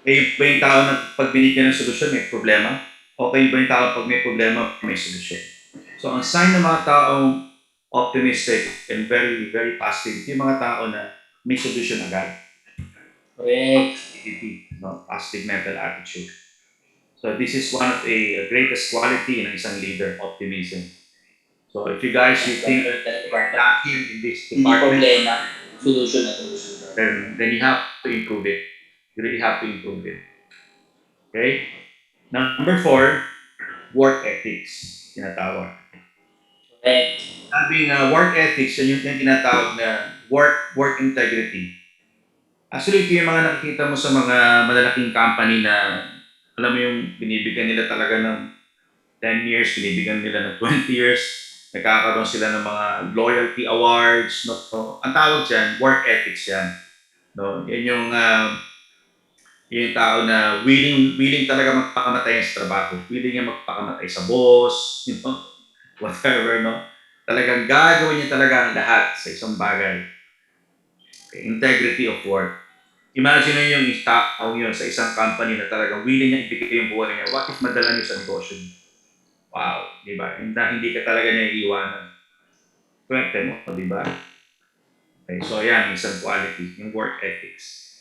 May iba yung tao na pag binigyan ng solusyon, may problema. Okay ba yung tao pag may problema, may solusyon. So, ang sign ng mga taong optimistic and very, very positive, yung mga tao na may solution agad. Correct. PDP, no? Positive mental attitude. So, this is one of the greatest quality ng isang leader, optimism. So, if you guys, you think you're lacking in this Hindi department, problema, solution na then you have to improve it. You really have to improve it. Okay? Number 4, work ethics, tinatawag. Correct. Having work ethics, yun yung tinatawag na work integrity. Actually, ito yung mga nakikita mo sa mga malalaking company na alam mo yung binibigyan nila talaga ng 10 years, binibigyan nila ng 20 years, nagkakaroon sila ng mga loyalty awards, no? So, ang tawag dyan, work ethics yan. No? Yung tao na willing talaga magpakamatay sa trabaho. Willing niya magpakamatay sa boss, whatever, no? Talagang gagawin niya talaga ang lahat sa isang bagay. Okay, integrity of work. Imagine nyo yung tao yun sa isang company na talagang willing niya ibigay yung buhay niya. What if madala niyo sa negosyo? Wow, di ba? Hindi ka talaga niya iiwanan. Kwente mo, di ba? Okay, so yan, isang quality, yung work ethics.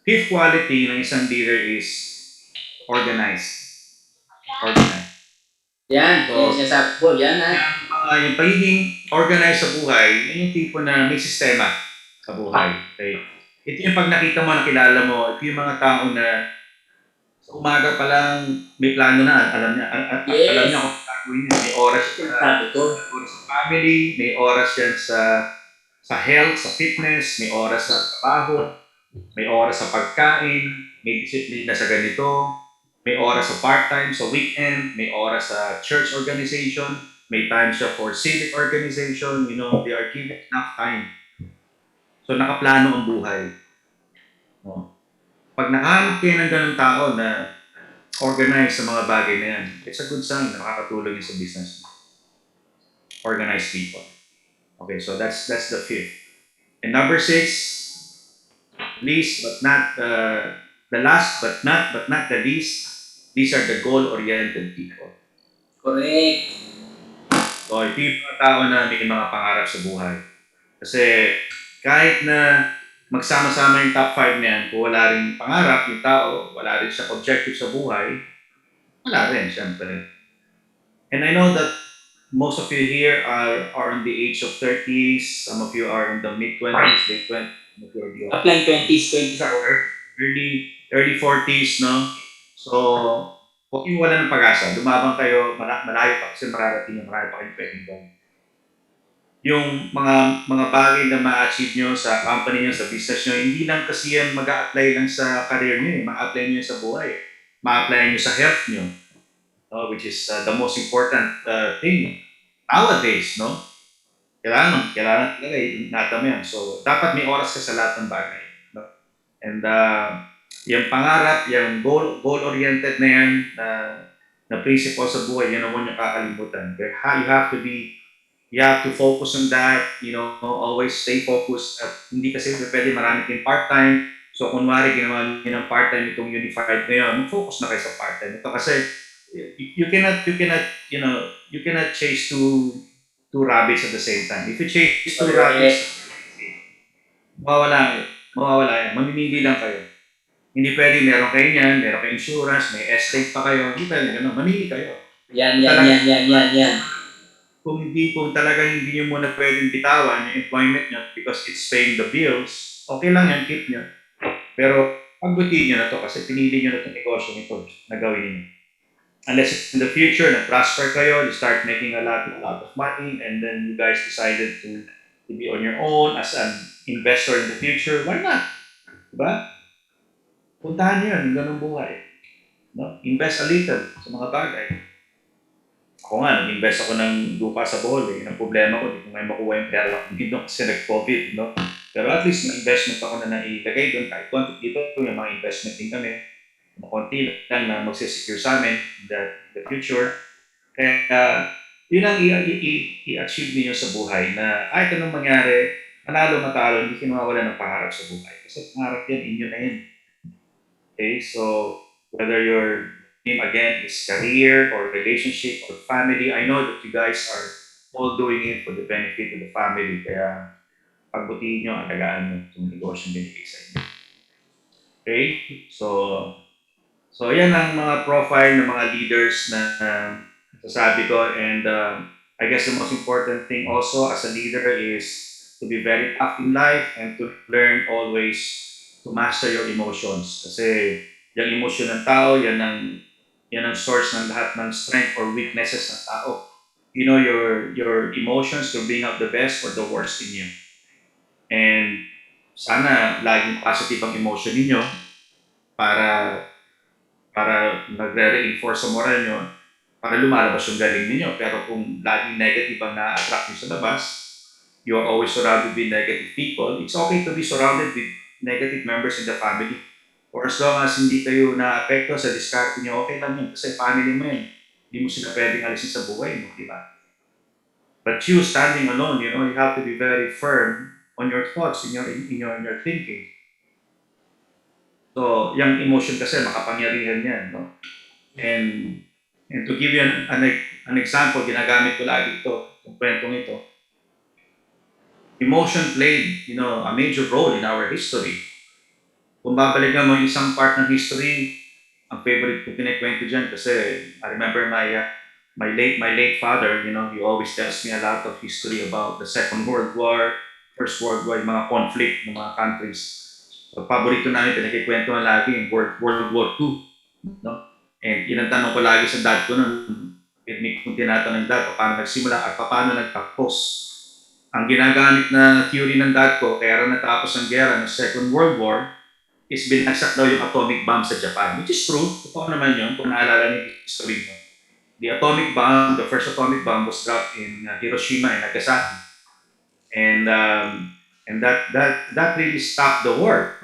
Fifth quality ng isang leader is organized. Organized. Yan, So, yan sinasabi ko, yan ha. Yung pagiging organized sa buhay, yun yung tipo na may sistema sa buhay. Okay? Ito yung pag nakita mo, nakilala mo, ito yung mga tao na sa umaga pa lang may plano na, alam niya, alam niya kung gagawin niya. May oras siya Sinasabi ko. sa family, may oras yan sa health, sa fitness, may oras sa trabaho, may oras sa pagkain, may disiplina sa ganito, may oras sa part-time, sa weekend, may oras sa church organization, may time siya for civic organization, they are given enough time. So, nakaplano ang buhay. No? Pag nakahanap kayo ng ganung tao na organized sa mga bagay na yan, it's a good sign na makakatulong yun sa business. Organized people. Okay, so that's the fifth. And number 6, least but not the last but not the least, these are the goal-oriented people. Correct. So, ito yung mga tao na may mga pangarap sa buhay. Kasi kahit na magsama-sama yung top 5 na yan, kung wala rin pangarap yung tao, wala rin siyang objective sa buhay, wala rin, syempre. And I know that most of you here are in the age of 30s, some of you are in the mid-20s, late 20s, majority of Applying 20s, 20s ako. early 40s, no? So, huwag yung wala ng pag-asa. Lumabang kayo, malayo pa kasi mararating yung marami pa kayong pwedeng gawin. Yung mga bagay na ma-achieve nyo sa company nyo, sa business nyo, hindi lang kasi yan mag-a-apply lang sa career nyo, ma-apply nyo sa buhay. Ma-apply nyo sa health nyo, which is the most important thing nowadays, no? Kailangan talaga ingatan mo yan. So, dapat may oras ka sa lahat ng bagay. No? And yung pangarap, yung goal-oriented na yan, na principle sa buhay, yan ang huwag nyo kakalimutan. You have to focus on that, always stay focused. At hindi kasi pwede marami kayong part-time. So, kunwari, ginawa nyo ng part-time itong unified ngayon, mag-focus na kayo sa part-time. Ito kasi, you cannot chase two rabbits at the same time. If you chase two rabbits, mawawala yan. Mamimili lang kayo. Hindi pwede, meron kayo niyan, meron kayo insurance, may estate pa kayo. Hindi pwede, mamili kayo. Yan. Kung talagang hindi nyo muna pwedeng bitawan yung employment nyo because it's paying the bills, okay lang yan, keep nyo. Pero pagbutiin nyo na to kasi pinili nyo na itong negosyo nito na gawin niyo. Unless in the future, na-prosper kayo, you start making a lot of money, and then you guys decided to to be on your own as an investor in the future, why not? Diba? Puntahan nyo yun, yung ganung buhay. No? Invest a little sa mga bagay. Ako nga, nag-invest ako ng lupa sa Bohol. Eh. Ang problema ko, hindi ko ngayon makuha yung pera ko dito kasi nag-COVID. No? Pero at least may investment ako na nailagay doon. Kahit konti dito, yung mga investment din kami. Konti lang na magsisecure sa amin in the future. Kaya yun ang i-achieve niyo sa buhay na kahit anong mangyari, manalo matalo, hindi kayo mawawala ng pangarap sa buhay. Kasi pangarap yan, inyo na yun. Okay, so whether your aim again is career or relationship or family, I know that you guys are all doing it for the benefit of the family. Kaya pagbutihin nyo, alagaan nyo itong negosyo binigay sa inyo. Okay, so yan ang mga profile ng mga leaders na sasabi ko. And I guess the most important thing also as a leader is to be very tough in life and to learn always to master your emotions. Kasi yung emotion ng tao, yan ang source ng lahat ng strength or weaknesses ng tao. You know your emotions to bring out the best or the worst in you. And sana laging positive ang emotion ninyo para nagre-reinforce sa moral nyo para lumalabas yung galing ninyo. Pero kung laging negative ang na-attract nyo sa labas, you are always surrounded with negative people, it's okay to be surrounded with negative members in the family. Or as long as hindi kayo na-apekto sa diskarte nyo, okay lang yun. Kasi family mo yun. Hindi mo sila pwedeng alisin sa buhay mo, di ba? But you standing alone, you have to be very firm on your thoughts, in your thinking. So, yung emotion kasi makapangyarihan yan, no? And to give you an example, ginagamit ko lagi ito, yung kwentong ito. Emotion played, a major role in our history. Kung babalikan mo isang part ng history, ang favorite ko kinikwento dyan kasi I remember my late father, he always tells me a lot of history about the Second World War, First World War, yung mga conflict ng mga countries. So, paborito namin, pinakikwento na lagi yung World War II. No? And yun ang tanong ko lagi sa dad ko noon, kung tinatanong dad, paano nagsimula at paano nagtapos. Ang ginagamit na theory ng dad ko, kaya rin natapos ang gera ng Second World War, is binagsak daw yung atomic bomb sa Japan. Which is true. Totoo naman yun kung naalala niyo yung history mo. The atomic bomb, the first atomic bomb was dropped in Hiroshima and Nagasaki. And that really stopped the war,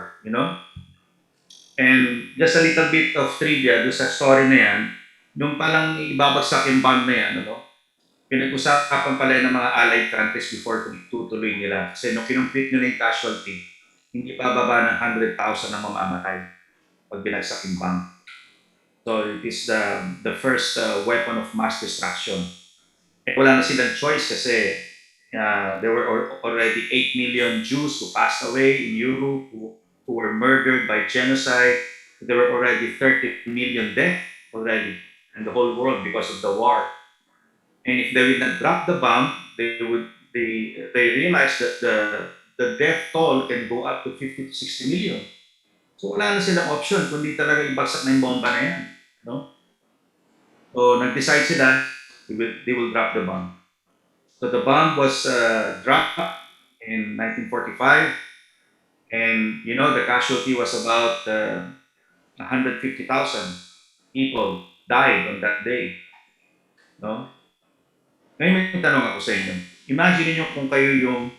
And just a little bit of trivia do sa story na yan, nung palang ibabagsak yung bomb na yan, pinag-usapan pala ng mga allied countries before tutuloy nila. Kasi nung kinumpit nila yung casualty, hindi bababa ng 100,000 ang mamamatay pag binagsak yung bomb. So it is the first weapon of mass destruction. Wala na silang choice kasi there were already 8 million Jews who passed away in Europe who were murdered by genocide. There were already 30 million deaths already in the whole world because of the war. And if they would not drop the bomb, they realized that the death toll can go up to 50 to 60 million. So wala na silang option kundi talaga ibagsak na yung bomba na yan. No? So nag-decide sila, they will drop the bomb. So the bomb was dropped in 1945, and the casualty was about 150,000 people died on that day. No? Ngayon may tanong ako sa inyo. Imagine niyo kung kayo yung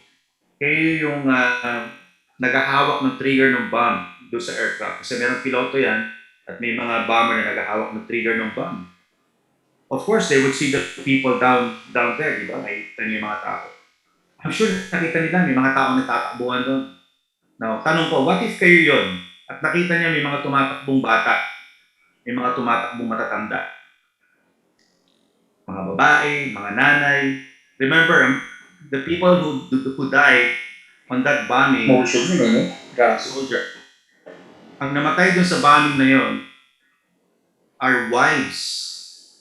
naghahawak ng trigger ng bomb doon sa aircraft. Kasi merong piloto yan at may mga bomber na naghahawak ng trigger ng bomb. Of course, they would see the people down there, di ba? Nakikita niyo yung mga tao. I'm sure nakita nila may mga tao na tatakbuhan doon. Now, tanong ko, what if kayo yon? At nakita niya may mga tumatakbong bata, may mga tumatakbong matatanda. Mga babae, mga nanay. Remember, the people who died on that bombing, soldier. Ang namatay dun sa bombing na yon are wives,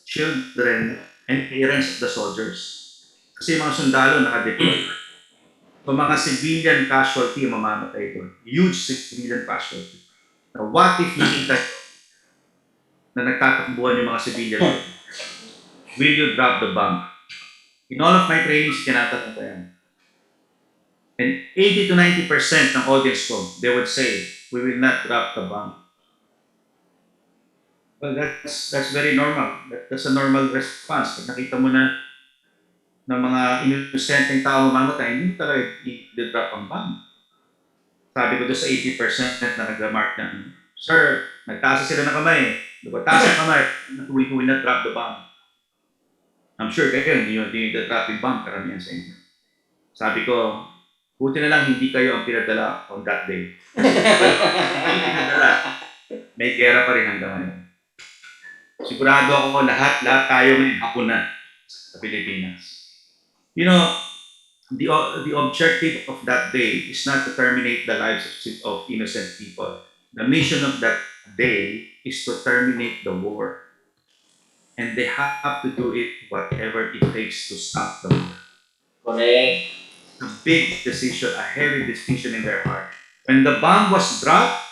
children, and parents of the soldiers. Kasi mga sundalo nakadeploy. So mga civilian casualty mamamatay doon. Huge civilian casualty. Now, what if nakita na nagtatakbuhan yung mga civilian? Will you drop the bomb? In all of my trainings, tinatanong ko yan. And 80 to 90% ng audience ko, they would say, we will not drop the bomb. Well, that's very normal. That's a normal response. Pag nakita mo na ng mga inosenteng tao mamatay, hindi mo talaga i-drop ang bomb. Sabi ko doon sa 80% na nag-remark na, Sir, nagtaas sila ng kamay. Diba, taas ang kamay. We will not drop the bomb. I'm sure kayo, hindi nyo drop yung bomb, karamihan sa inyo. Sabi ko, buti na lang hindi kayo ang pinadala on that day. Pinadala, may gera pa rin hanggang ngayon. Sigurado ako lahat tayo may hapuna sa Pilipinas. You know, the objective of that day is not to terminate the lives of innocent people. The mission of that day is to terminate the war. And they have to do it whatever it takes to stop the war. Correct. A big decision, a heavy decision in their heart. When the bomb was dropped,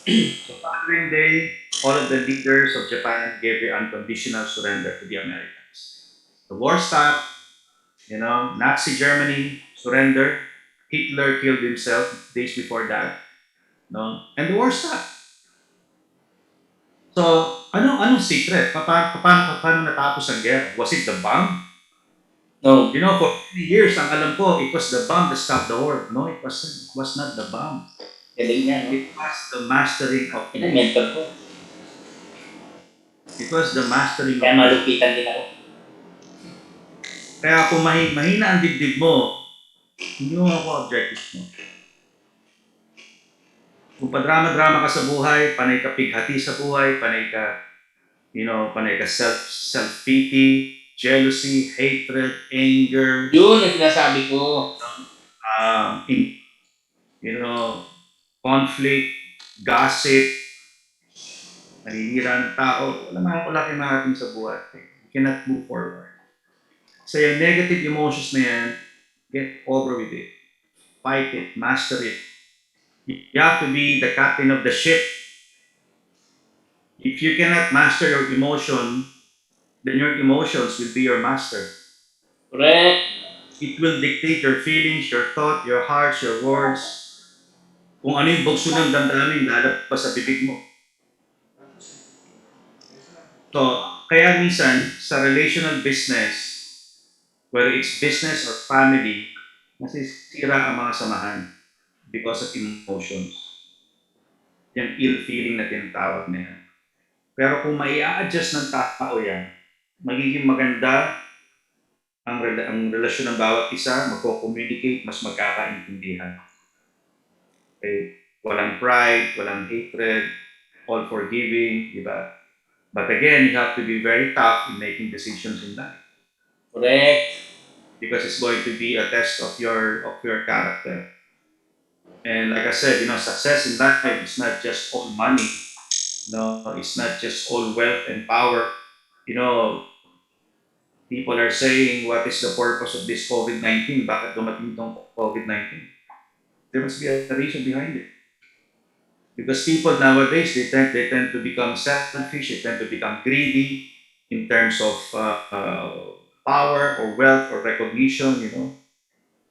the following day, all of the leaders of Japan gave their unconditional surrender to the Americans. The war stopped, Nazi Germany surrendered, Hitler killed himself days before that, and the war stopped. So, anong secret? Paano natapos ang gera? Was it the bomb? No. For 50 years, ang alam ko, it was the bomb that stopped the war. No, it was not the bomb. Galing niya, no? It was the mastering of Mentor ko. It was the mastering Kaya of malupitan din ako. Kaya kung mahina ang dibdib mo, hindi mo ako objectives mo. Kung padrama-drama ka sa buhay, panay ka pighati sa buhay, panay ka self-pity, jealousy, hatred, anger, Yun ang sinasabi ko. in, conflict, gossip, naninira ng tao, wala kayong makarating sa buhay. You cannot move forward. So yung negative emotions na yan, get over with it. Fight it, master it. You have to be the captain of the ship. If you cannot master your emotion, then your emotions will be your master. Correct. It will dictate your feelings, your thought, your hearts, your words. Kung ano yung bugso ng damdamin, lalabas sa bibig mo. So, kaya minsan, sa relational business, whether it's business or family, nasisira ang mga samahan because of emotions. Yung ill feeling na tinatawag na yan. Pero kung mai-adjust ng tao yan, magiging maganda ang relasyon ng bawat isa, magko-communicate, mas magkakaintindihan. Okay? Walang pride, walang hatred, all forgiving, di ba? But again, you have to be very tough in making decisions in life. Correct. Because it's going to be a test of your character. And like I said, success in life is not just all money. It's not just all wealth and power. People are saying, what is the purpose of this COVID-19? Bakit dumating itong COVID-19? There must be a reason behind it. Because people nowadays, they tend to become selfish, they tend to become greedy in terms of power or wealth or recognition,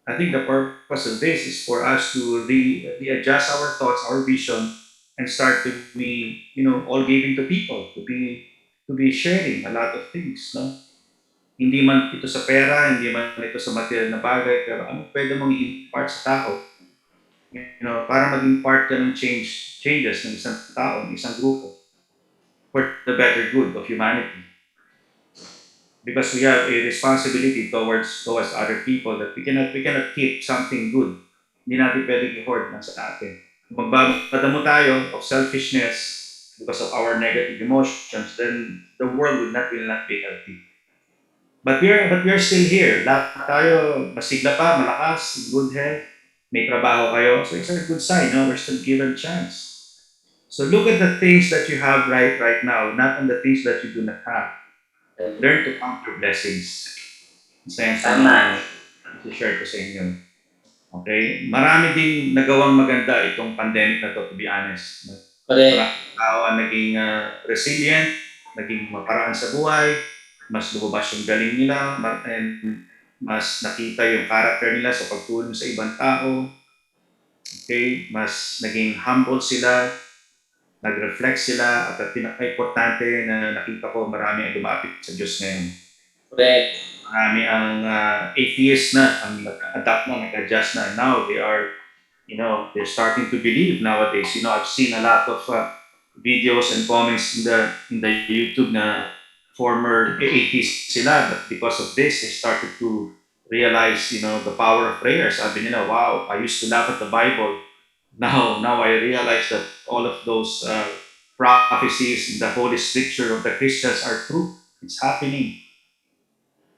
I think the purpose of this is for us to readjust our thoughts, our vision, and start to be, all giving to people, to be sharing a lot of things, no? Hindi man ito sa pera, hindi man ito sa material na bagay, pero ano pwede mong i-impart sa tao? Para mag-impart ka ng changes ng isang tao, ng isang grupo, for the better good of humanity. Because we have a responsibility towards other people that we cannot keep something good. Hindi natin pwedeng i-hoard na sa atin. Kung magbabatamo tayo of selfishness because of our negative emotions, then the world will not be healthy. But we are still here. Lahat tayo masigla pa, malakas, in good health, may trabaho kayo. So it's a good sign, no? We're still given a chance. So look at the things that you have right now, not on the things that you do not have. Learn to count your blessings. Isa yan sa mga i-share ko sa inyo. Okay? Marami ding nagawang maganda itong pandemic na to be honest. Correct. Tao ang naging resilient, naging maparaan sa buhay, mas lumabas yung galing nila, and mas nakita yung character nila sa pagtulong sa ibang tao, okay? Mas naging humble sila, nag-reflect sila, at ang pinaka-importante na nakita ko, marami ang lumapit sa Diyos ngayon. Correct. Marami ang atheist na, ang nag-adapt na, nag-adjust na. Now they are, they're starting to believe nowadays. I've seen a lot of videos and comments in the YouTube na former atheists sila, but because of this, they started to realize, the power of prayer. Sabi nila, wow, I used to laugh at the Bible. Now I realize that all of those prophecies in the Holy Scripture of the Christians are true. It's happening.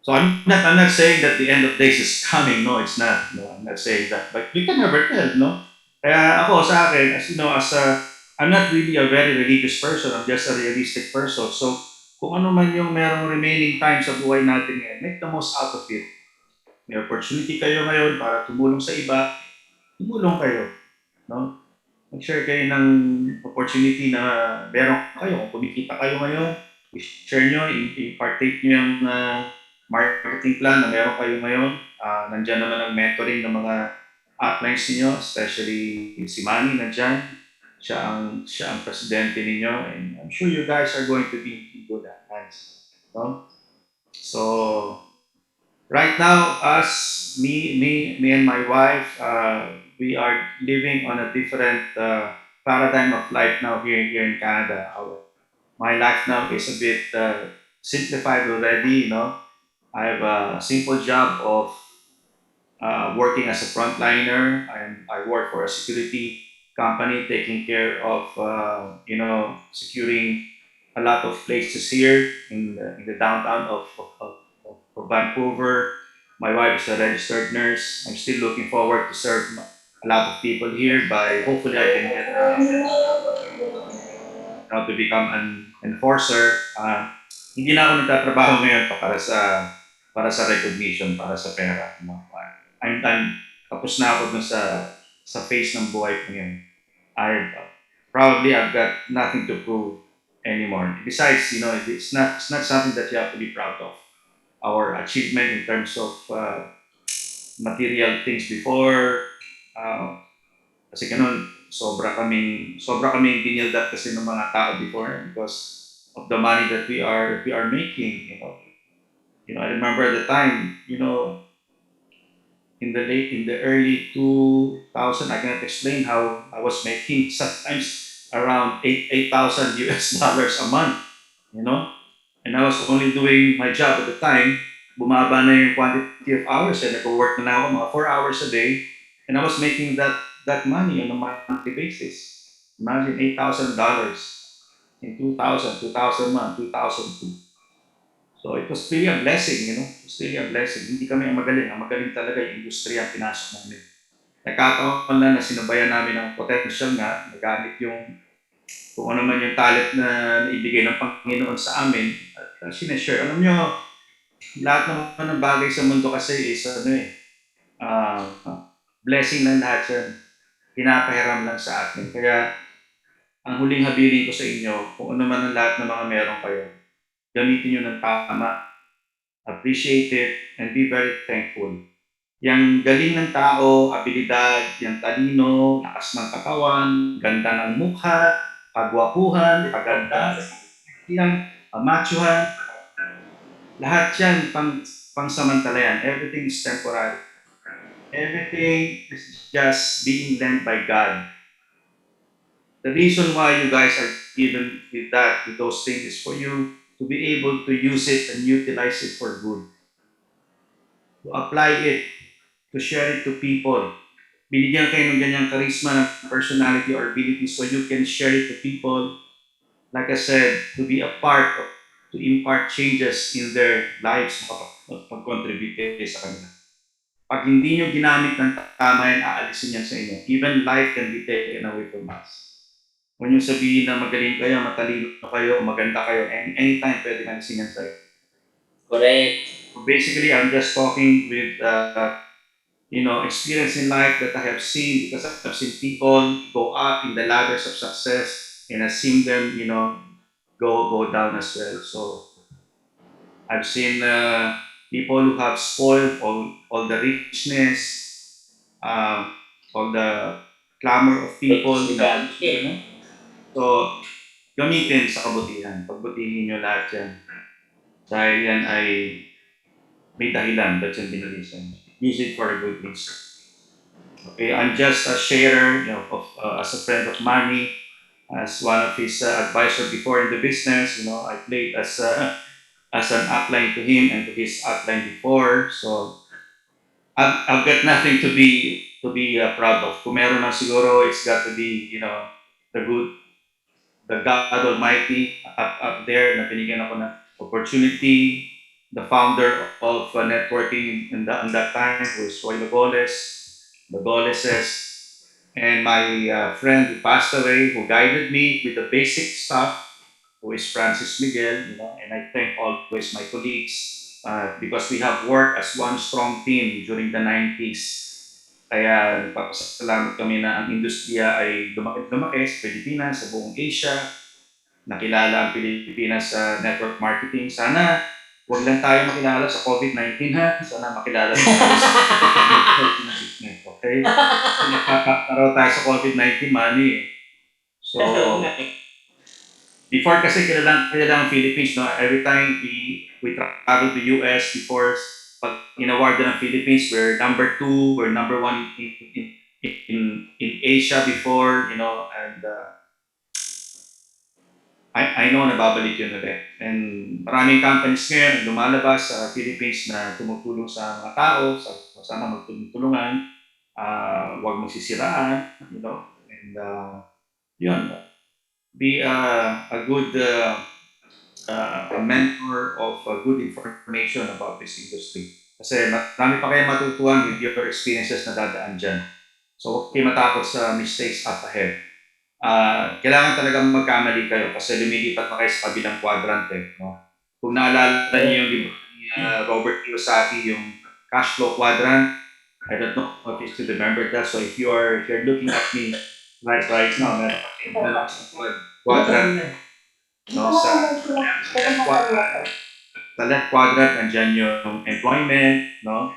So I'm not saying that the end of days is coming. No, it's not. No, I'm not saying that. But we can never tell, no? Kaya ako sa akin, I'm not really a very religious person. I'm just a realistic person. So kung ano man yung merong remaining time sa buhay natin ngayon, make the most out of it. May opportunity kayo ngayon para tumulong sa iba, tumulong kayo. No? Mag-share kayo ng opportunity na meron kayo. Kung kumikita kayo ngayon, i-share nyo, i-partake nyo yung marketing plan na meron kayo ngayon. Nandyan naman ang mentoring ng mga uplines ninyo, especially si Manny nandyan. Siya ang presidente ninyo, and I'm sure you guys are going to be in good hands. No? So, right now, us, me and my wife, we are living on a different paradigm of life now here in Canada. My life now is a bit simplified already. I have a simple job of working as a frontliner, and I work for a security company taking care of securing a lot of places here in the downtown of Vancouver. My wife is a registered nurse. I'm still looking forward to serve a lot of people here. By hopefully I can get to become an enforcer. Hindi na ako nagtatrabaho ngayon para sa recognition, para sa pera. I'm tapos na ako dun sa phase ng buhay ko ngayon. I've got nothing to prove anymore. Besides, it's not something that you have to be proud of. Our achievement in terms of material things before, kasi ganun, sobra kaming binild up kasi ng mga tao before because of the money that we are making. I remember the time, in the early 2000, I cannot explain how I was making sometimes around 8,000 US dollars a month, you know, and I was only doing my job at the time. Bumaba na yung quantity of hours, and nag-work na ako mga 4 hours a day, and I was making that money on a monthly basis. Imagine $8,000 in 2000, 2001, 2002. So it was really a blessing. It was really a blessing. Hindi kami ang magaling. Ang magaling talaga yung industriya ang pinasok namin. Nagkataon lang na sinabayan namin ng potential nga, nagamit yung kung ano man yung talent na naibigay ng Panginoon sa amin at sinashare. Alam nyo, lahat naman ng bagay sa mundo kasi is uh, blessing ng lahat yan. Pinapahiram lang sa atin. Kaya ang huling habilin ko sa inyo, kung ano man ang lahat ng mga meron kayo, gamitin nyo ng tama, appreciate it, and be very thankful. Yang galing ng tao, abilidad, yang talino, lakas ng katawan, ganda ng mukha, kagwapuhan, kaganda, yang machuhan, lahat yan pangsamantala yan. Everything is temporary. Everything is just being lent by God. The reason why you guys are given with those things is for you to be able to use it and utilize it for good. To apply it, to share it to people. Binigyan kayo ng ganyang charisma, ng personality or ability so you can share it to people. Like I said, to be a part of, to impart changes in their lives, mag-contribute kayo sa kanila. Pag hindi nyo ginamit ng tama yan, aalisin yan sa inyo. Even life can be taken away from us. Huwag nyo sabihin na magaling kayo, matalino kayo, maganda kayo, anytime pwede alisin yan sa'yo. Correct. So basically, I'm just talking with experience in life that I have seen because I've seen people go up in the ladders of success and I've seen them, go down as well. So I've seen people who have spoiled all the richness, um, all the clamor of people. So, gamitin sa kabutihan. Pagbutihin nyo lahat yan. Dahil yan ay may dahilan ba't yung binalisan. Use it for a good reason. Okay, I'm just a sharer, as a friend of Manny, as one of his advisor before in the business. I played as an upline to him and to his upline before. So I've got nothing to be proud of. Kung meron man siguro, it's got to be the good, the God Almighty up there na binigyan ako ng opportunity. The founder of networking in that time was Roy the Goleses, and my friend who passed away, who guided me with the basic stuff, who is Francis Miguel, and I thank always my colleagues because we have worked as one strong team during the 90s. Kaya nagpapasalamat kami na ang industriya ay lumaki sa Pilipinas, sa buong Asia, nakilala ang Pilipinas sa network marketing. Sana wag lang tayo makilala sa COVID-19 ha. Sana makilala din tayo sa networking business. Okay? Kasi nakakaraw tayo sa COVID-19 money eh. So, before kasi kilala ang Philippines, no? Every time we travel to US before, pag in-award ng Philippines, we're number 2, we're number 1 in Asia before, and I know na babalik yun ulit. And maraming companies ngayon ang lumalabas sa Philippines na tumutulong sa mga tao, sana magtulungan, huwag magsisiraan, and yun, be a good a mentor of good information about this industry. Kasi marami pa kayo matutuhan with your experiences na dadaan dyan. So huwag kayo matakot sa mistakes up ahead. Kailangan talagang magkamali kayo kasi lumilipat na kayo sa kabilang quadrante. No? Kung naalala niyo yung libro ni Robert Kiyosaki, yung cash flow quadrant, I don't know if you still remember that. So if you're looking at me right now, meron ka quadrant, no, sa left quadrant, andyan yung employment, no,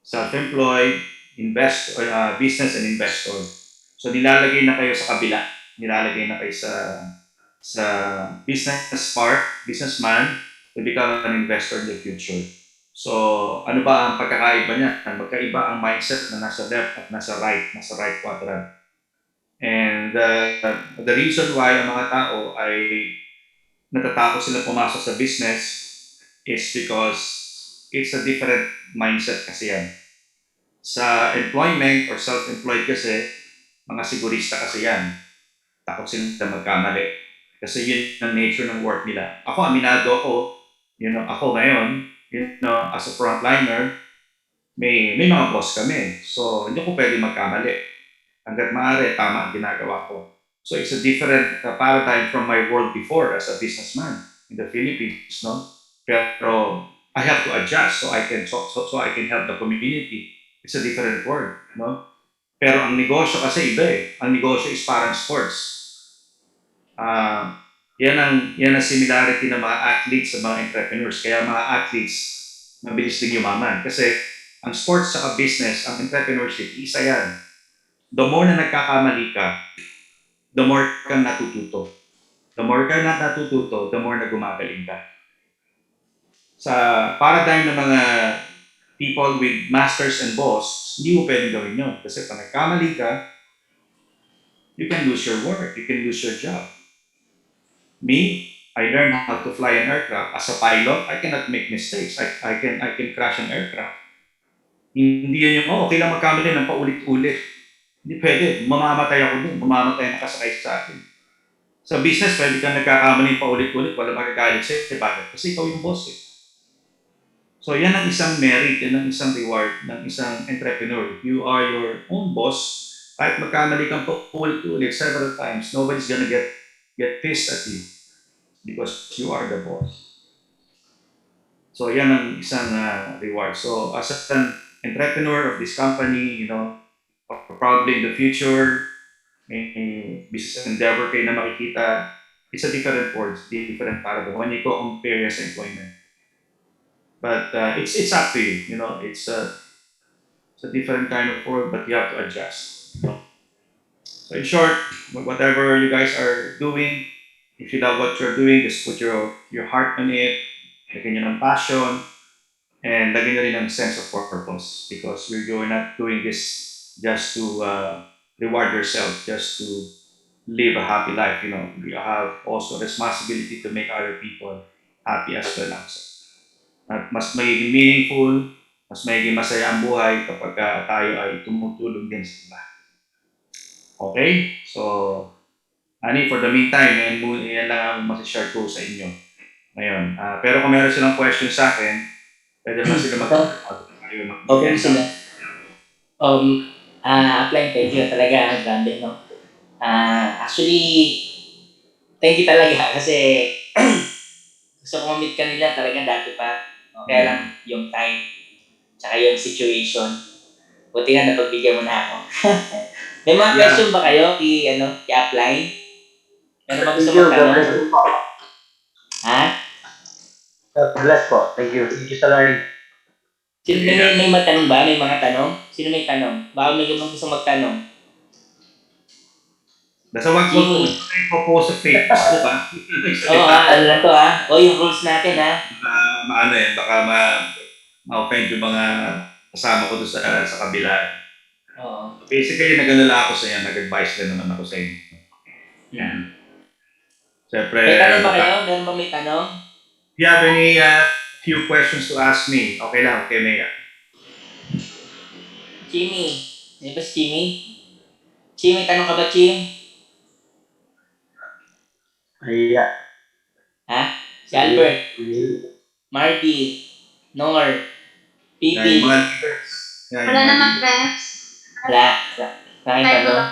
self-employed, business and investor. So nilalagay na kayo sa kabila, nilalagay na kayo sa businessman to become an investor in the future. So ano ba ang pagkakaiba niya? Magkaiba ang mindset na nasa left at nasa right quadrant. And the reason why ang mga tao ay natatakot sila pumasok sa business is because it's a different mindset kasi yan. Sa employment or self-employed kasi, mga sigurista kasi yan. Takot sila magkamali. Kasi yun ang nature ng work nila. Ako, aminado ako, ako ngayon, as a frontliner, may mga boss kami. So, hindi ko pwede magkamali. Hanggat maaari, tama ang ginagawa ko. So, it's a different paradigm from my world before as a businessman in the Philippines, no? Pero I have to adjust so I can help the community. It's a different world, no? Pero ang negosyo kasi iba eh. Ang negosyo is parang sports. Yan ang similarity ng mga athletes sa mga entrepreneurs. Kaya mga athletes, mabilis din yumaman. Kasi ang sports sa business, ang entrepreneurship, isa yan. The more na nagkakamali ka, the more kang natututo. The more ka na natututo, the more na gumagaling ka. Sa paradigm ng mga people with masters and boss, hindi mo pwedeng gawin yun. Kasi pag nagkamali ka, you can lose your work, you can lose your job. Me, I learned how to fly an aircraft. As a pilot, I cannot make mistakes. I can crash an aircraft. Hindi yun yung, okay lang magkamali ng paulit-ulit. Hindi pwede. Mamamatay ako dun. Mamamatay na kasakay sa akin. Sa business, pwede kang nagkakamali paulit-ulit. Wala magagalit sa'yo. Bakit? Kasi ikaw yung boss eh. So yan ang isang merit, yan ang isang reward ng isang entrepreneur. You are your own boss. Kahit magkamali kang paulit-ulit several times, nobody's gonna get pissed at you because you are the boss. So yan ang isang reward. So as an entrepreneur of this company, probably in the future, may business endeavor kayo na makikita, it's a different world, different paradigm when you go compare sa employment. But it's up to you. You know, it's a different kind of world, but you have to adjust. You know? So in short, whatever you guys are doing, if you love what you're doing, just put your heart on it, lagyan nyo ng passion, and lagyan nyo rin ng sense of purpose because you're not doing this just to reward yourself, just to live a happy life. You know, you have also responsibility to make other people happy as well. At mas magiging meaningful, mas magiging masaya ang buhay kapag tayo ay tumutulong din sa iba. Okay? So, Ani, for the meantime, yan lang ang masashare ko sa inyo ngayon. Pero kung meron silang questions sa akin, pwede pa sila Okay sila. Um, Apply, thank you talaga. Grabe, no? Actually, thank you talaga kasi gusto ko ma-meet ka nila talaga dati pa. No? Kaya lang yung time, tsaka yung situation. Buti nga napagbigyan mo na ako. May mga question ba kayo i-apply? Meron ba gusto magtanong? Ha? God bless po. Thank you. Thank you sa learning. Sino may matanong ba? May mga tanong? Sino may tanong? Baka may ganun gusto magtanong. Basta wag mo propose sa fake news, di ba? Oo, ano na to yung rules natin Maano yan, baka ma-offend yung mga kasama ko doon sa kabila. Oo. Basically, nag-ano lang ako sa inyo, nag-advise din naman ako sa inyo. Yan. Siyempre, May tanong ba kayo? Meron ba may tanong? if you have any few questions to ask me, okay lang, okay, Maya. Chimmy. May ba si Chimmy? Chimmy, tanong ka ba, Chim? Yeah. Ha? Si Albert, Marty, Nor, Pipi. Yan, mga leaders. Yan, Wala yung mga naman, leaders. Bex. Wala. Sa akin tanong.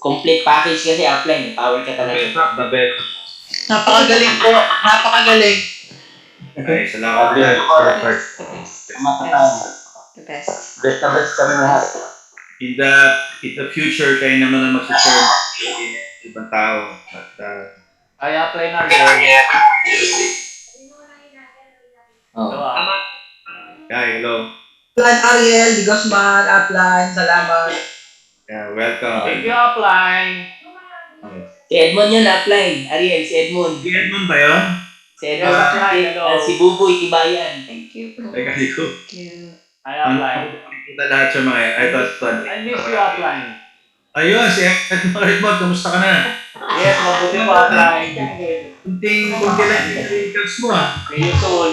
Complete package kasi offline. Power ka talaga. The best. Napakagaling po. Napakagaling. Okay, salamat. The best. Best na best kami lahat. In the future, kayo naman ang mag-share ng ibang tao. At, Ay, apply na rin. Oh. hello. Upline Ariel, di Guzman, Upline, salamat. Yeah, welcome. Thank you, apply. Si Edmond yun, offline. Ariel, si Edmond. Si Edmond ba yun? Si Edmond. Si Buboy, Tibayan. Thank you. Teka, di ko. Thank you. I apply. Kita lahat yung mga I thought, I miss you, apply. ayun, si Edmond, kamusta ka na? Yes, mabuti po, apply. Kunti lang yung vehicles mo See you soon.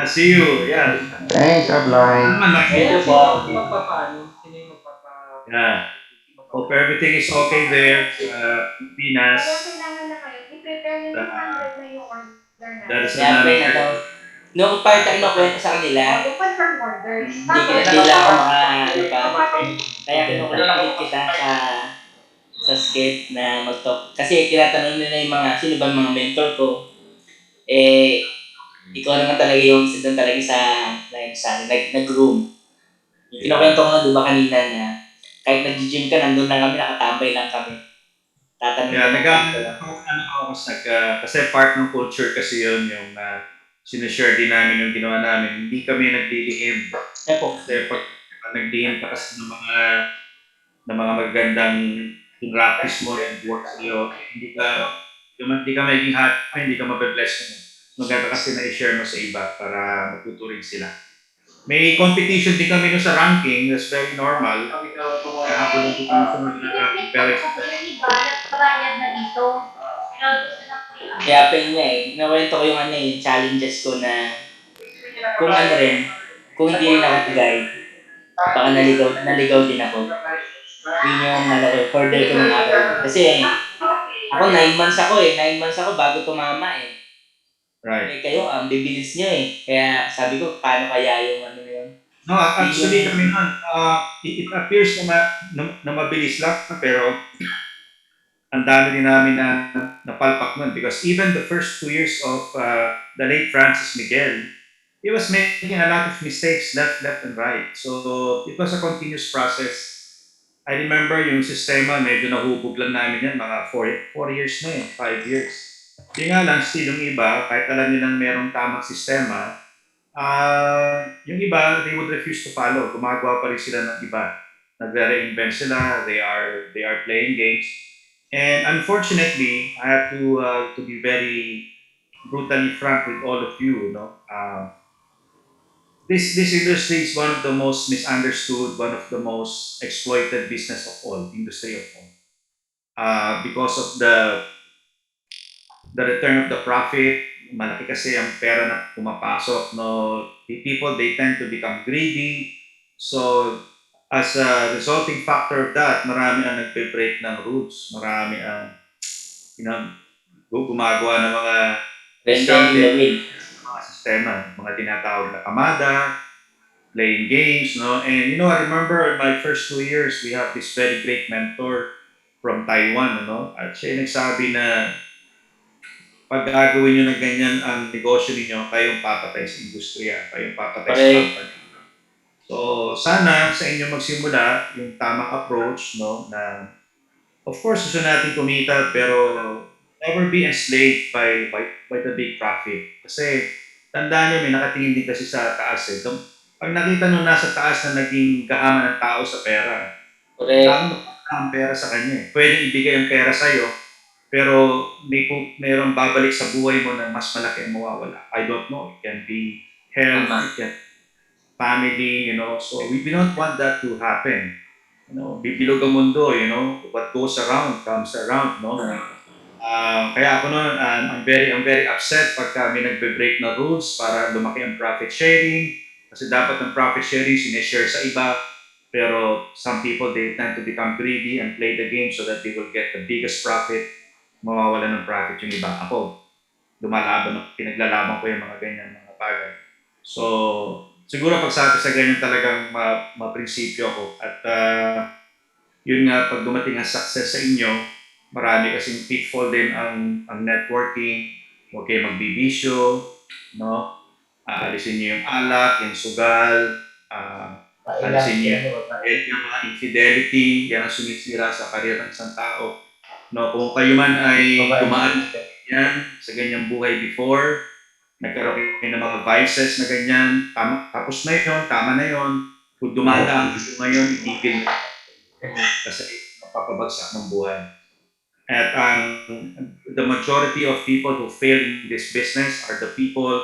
See you, yeah. Thanks, Upline. Thank you po. Yeah. Hope everything is okay there sa Pinas. That's May apply na daw. Nung part ang nakwento sa kanila, hindi lang ako kaya kinukulit kita sa skate na mag-talk. Kasi tinatanong nila yung sino ba mga mentor ko, ikaw naman talaga yung isa doon talaga nag-groom. Yung kinukwento ko na diba kanina na kahit nag-gym ka, nandun lang kami, nakatambay lang kami. Tatanong kasi part ng culture kasi yun, yung sinishare din namin yung ginawa namin. Hindi kami naglilihim. Kasi pag naglihim ka kasi ng mga magagandang practice mo and work sa'yo, hindi ka magiging happy, hindi ka mabe-bless mo. Maganda kasi na-share mo sa iba para magtuturing sila. May competition din kami sa ranking, that's very normal. Kahapon lang kami sa mga parents. Kaya pa yun nga nawento ko yung yung challenges ko na kung kung hindi rin ako guide, baka naligaw din ako. Yun yung further ko ng ako. Kasi ako 9 months ako bago tumama Right. Kayo, ang bibilis nyo Kaya sabi ko, paano kaya yung yun? No, actually kami nun, it appears na mabilis lang, pero ang dami din namin na napalpak nun because even the first 2 years of the late Francis Miguel, he was making a lot of mistakes left and right. So it was a continuous process. I remember yung sistema, medyo nahubog lang namin yan, mga 4 years na 5 years. Yung nga lang, still yung iba, kahit alam nilang merong tamang sistema, yung iba, they would refuse to follow. Gumagawa pa rin sila ng iba. Nagre-reinvent sila, they are playing games. And unfortunately, I have to be very brutally frank with all of you, this industry is one of the most misunderstood, one of the most exploited business of all, industry of all. Because of the return of the profit, malaki kasi ang pera na pumapasok, no? The people, they tend to become greedy. So, as a resulting factor of that, marami ang nagpe-break ng rules. Marami ang, you know, gumagawa ng mga Bending in the discounted wind. mga sistema, mga tinatawag na kamada, playing games, no? And I remember my first 2 years, we have this very great mentor from Taiwan, At siya yung nagsabi na pag gagawin nyo ng ganyan ang negosyo ninyo, kayong papatay sa industriya, kayong papatay sa Correct. company. So, sana sa inyo magsimula yung tamang approach, na of course gusto natin kumita pero never be enslaved by the big profit. Kasi tandaan nyo, may nakatingin din kasi sa taas eh. Pag nakita nyo nasa taas na naging kahaman ng tao sa pera, Correct. lalo ang pera sa kanya eh. Pwede ibigay ang pera sa'yo, pero mayroong babalik sa buhay mo na mas malaki ang mawawala. I don't know. It can be health, Tama. it can family, So we don't want that to happen. Bibilog ang mundo, What goes around comes around, no? Kaya ako noon, I'm very upset pagka may nagbe-break na rules para lumaki ang profit sharing. Kasi dapat ang profit sharing sineshare sa iba. Pero some people, they tend to become greedy and play the game so that they will get the biggest profit. Mawawala ng profit yung iba. Ako, pinaglalaban ko yung mga ganyan mga bagay. So, siguro pagsabi sa ganyan talagang maprinsipyo ako. At yun nga, pag dumating ang success sa inyo, marami kasing pitfall din ang networking. Huwag kayo magbibisyo, no? Alisin niyo yung alak, yung sugal, alisin niyo yung mga infidelity, yan ang sumisira sa karir ng isang tao. No, kung kayo man ay dumaan yan sa ganyang buhay before, nagkaroon kayo ng mga vices na ganyan, tapos na yun, tama na yun. Kung dumadaan gusto ngayon, itigil na kasi mapapabagsak ng buhay. At the majority of people who fail in this business are the people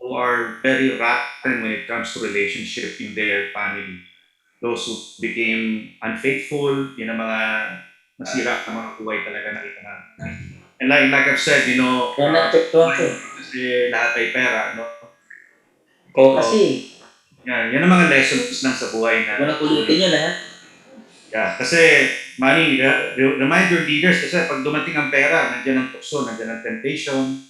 who are very rotten when it comes to relationship in their family. Those who became unfaithful, yun ang mga nasira ang mga buhay talaga nakita namin. And like I've said, Yan naapektuhan ko. kasi lahat ay pera, no? Ko kasi, Yan ang mga lessons lang sa buhay na kung nakulitin yun ha. Yeah, kasi money, remind your leaders kasi pag dumating ang pera, nandiyan ang tukso, nandiyan ang temptation.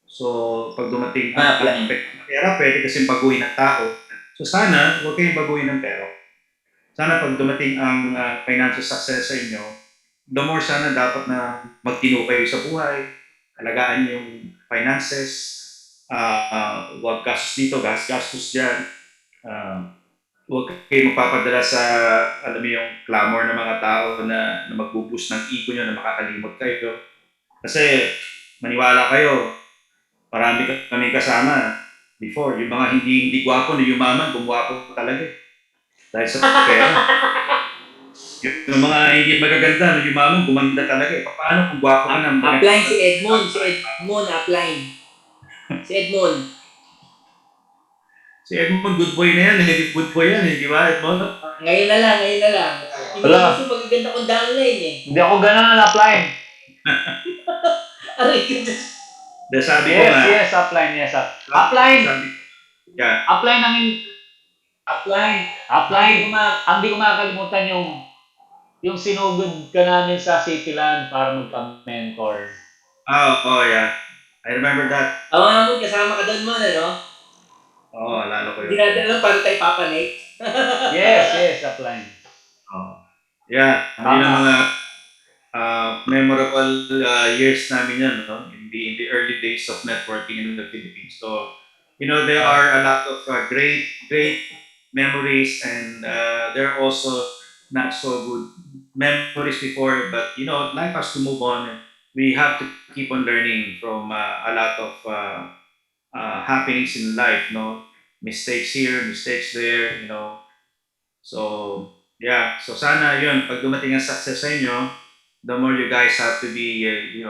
So, pag dumating ang pera, pwede kasi baguhin ng tao. So, sana, huwag kayong baguhin ng pera. Sana pag dumating ang financial success sa inyo, the more sana dapat na magtino kayo sa buhay, alagaan yung finances, huwag gastos dito, gastos dyan. Huwag kayo magpapadala sa, alam mo yung clamor ng mga tao na magbuboost ng ego nyo na makakalimot kayo. Kasi maniwala kayo, marami kami kasama before. Yung mga hindi gwapo na yumaman, gumwapo talaga eh. Dahil sa pera. Yung mga hindi magaganda na yumaman, gumanda talaga eh. Paano kung gwapo ka na? Apply si Edmond. Si Edmond apply. Si Edmond. Si Edmond, good boy na yan eh. Good boy yan eh. Di ba, Edmond? Ngayon na lang. Hindi Wala. gusto magaganda kong downline eh. Hindi ako ganun apply. Aray ko. Dahil sabi ko nga. Yes, apply. Yes, apply. Yeah. Apply ng apply. Hindi ko makakalimutan yung sinugod ka namin sa Cityland para magka-mentor. Oh, yeah. I remember that. Ako nga mo, kasama ka doon mo, ano? Oo, alala ko Hindi yun. natin alam paano tayo papanik. Yes, apply. Oh. Yeah, yun ang mga memorable years namin yan, no? In the early days of networking in the Philippines. So, there are a lot of great memories and there are also not so good memories before, but life has to move on. we have to keep on learning from a lot of happenings in life, no? Mistakes here, mistakes there, you know. So, yeah. So, sana yun, pag dumating ang success sa inyo, the more you guys have to be,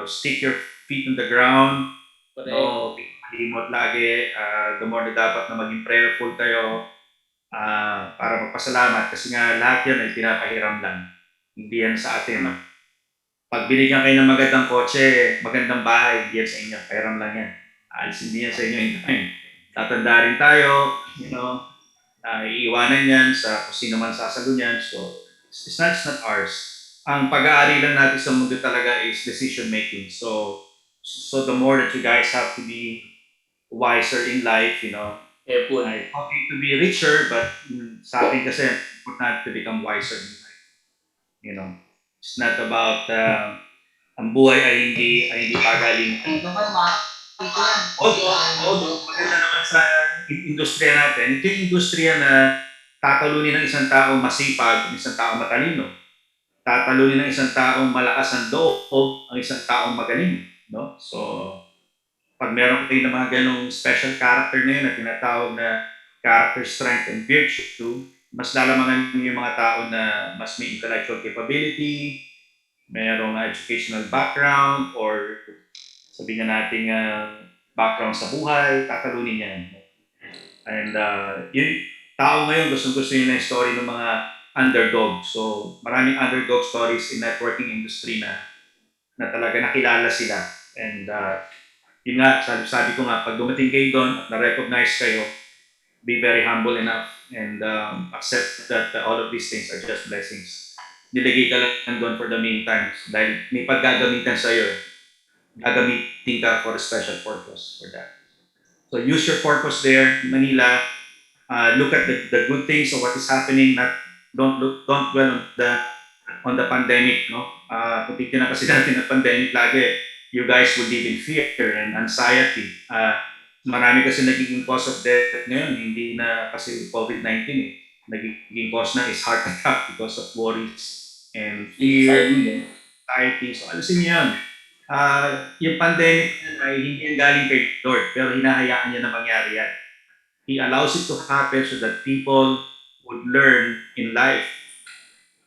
stick your feet on the ground, no, malimot lagi, the more na dapat na maging prayerful kayo, para magpasalamat kasi nga lahat yan ay pinapahiram lang. Hindi yan sa atin. No? Pag binigyan kayo ng magandang kotse, magandang bahay, hindi yan sa inyo. Pahiram lang yan. Alis hindi yan sa inyo in time. Tatanda rin tayo, iiwanan yan sa kung sino man sasalo niyan. So, it's not ours. Ang pag-aari lang natin sa mundo talaga is decision making. So the more that you guys have to be wiser in life, Careful. it's okay to be richer, but sa akin kasi important to become wiser in life. It's not about ang buhay ay hindi pagaling. Although maganda naman sa industriya natin, ito yung industriya na tatalunin ng isang taong masipag, ng isang taong matalino. Tatalunin ng isang taong malakas ang loob, ang isang taong magaling. No? So, pag meron kayo ng mga ganong special character na yun na tinatawag na character strength and virtue, mas lalamangan niyo yung mga tao na mas may intellectual capability, mayroong educational background, or sabihin na natin background sa buhay, tatalunin yan. And yung tao ngayon, gusto nila yung story ng mga underdog. So, maraming underdog stories in networking industry na talaga nakilala sila. And yun nga, sabi ko nga, pag dumating kayo doon at na-recognize kayo, be very humble enough and accept that all of these things are just blessings. Nilagay ka lang doon for the meantime dahil may paggagamitan sa'yo. Gagamitin ka for a special purpose for that. So use your purpose there, Manila. Look at the good things of what is happening. Don't dwell on the pandemic. No, kung titignan kasi natin ang pandemic lagi, you guys will live in fear and anxiety. Marami kasi nagiging cause of death ngayon, hindi na kasi COVID-19 eh. Nagiging cause na is heart attack because of worries and fear, anxiety. So alisin niyo yan. Yung pandemic ay hindi yan galing kay Lord, pero hinahayaan niya na mangyari yan. He allows it to happen so that people would learn in life.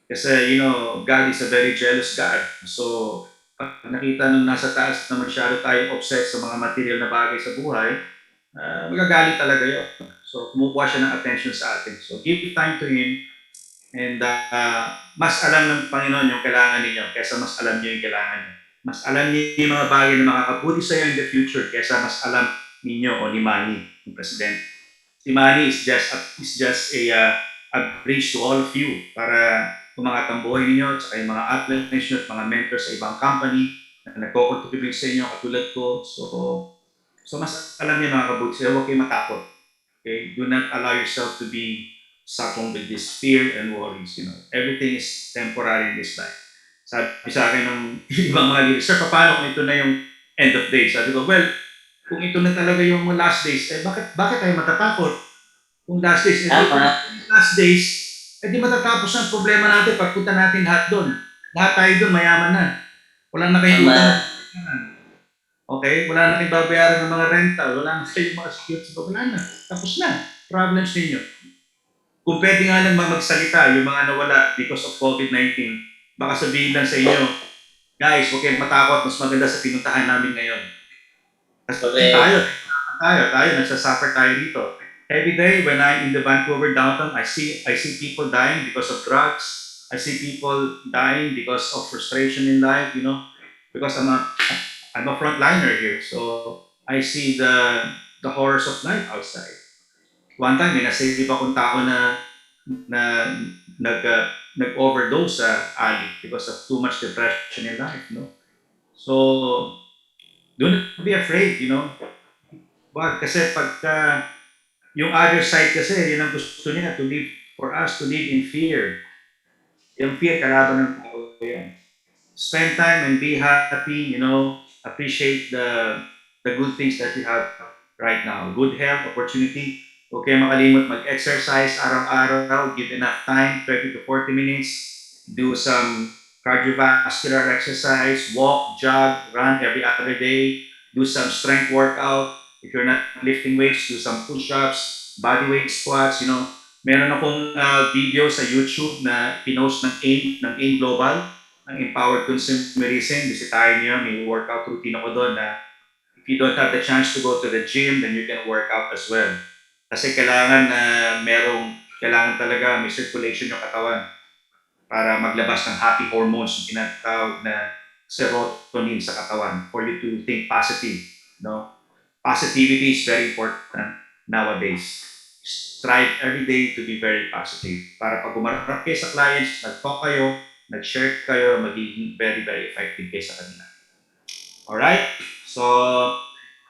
Kasi, God is a very jealous God. So, pag nakita nung nasa taas na masyado tayong obsessed sa mga material na bagay sa buhay, magagalit talaga yun. So, kumukuha siya ng attention sa atin. So, give time to Him and mas alam ng Panginoon yung kailangan ninyo kaysa mas alam niyo yung kailangan niyo. Mas alam niyo yung mga bagay na makakabuti sa iyo in the future kaysa mas alam ninyo o ni Manny, yung President. Si Manny is just a bridge to all of you para umangat ang buhay ninyo at saka yung mga uplines ninyo at mga mentors sa ibang company na nagko-contribute sa inyo katulad ko. So mas alam niyo mga kabuti sa iyo, huwag kayo matakot. Okay? Do not allow yourself to be succumbed with this fear and worries. Everything is temporary in this life. Sabi sa akin ng ibang mga leaders, sir, paano kung ito na yung end of days? Sabi ko, well, kung ito na talaga yung last days, bakit tayo matatakot? Kung last days, last days, di matatapos ang problema natin pagpunta natin lahat doon. Lahat tayo doon, mayaman na. Wala na kayong utang. Okay? Wala na kayong babayaran ng mga rental. Wala na kayong mga security. Wala na. Tapos na. Problems ninyo. Kung pwede nga lang magsalita yung mga nawala because of COVID-19, baka sabihin lang sa inyo, guys, huwag kayong matakot. Mas maganda sa pinuntahan namin ngayon. Kasi tayo, nagsasuffer tayo dito. Every day when I'm in the Vancouver downtown, I see people dying because of drugs. I see people dying because of frustration in life, because I'm a frontliner here. So I see the horrors of life outside. One time, may nasave akong tao na nag-overdose sa alley because of too much depression in life, no? So, don't be afraid, Wag, kasi pagka yung other side kasi, yun ang gusto niya, for us to live in fear. Yung fear, kalaban ng tao yan. Spend time and be happy, appreciate the good things that we have right now. Good health, opportunity. Huwag kayo makalimot mag-exercise araw-araw, give enough time, 30 to 40 minutes. Do some cardiovascular exercise, walk, jog, run every other day, do some strength workout. If you're not lifting weights, do some push-ups, body weight squats, Meron akong video sa YouTube na pinost ng AIM Global, ng Empowered Consumerism. Bisitahin niyo, may workout routine ako doon na if you don't have the chance to go to the gym, then you can work out as well. Kasi kailangan talaga may circulation yung katawan para maglabas ng happy hormones yung tinatawag na serotonin sa katawan for you to think positive. Positivity is very important nowadays. Strive every day to be very positive. Para pag umarap kayo sa clients, nag-talk kayo, nag-share kayo, magiging very, very effective kayo sa kanila. Alright? So,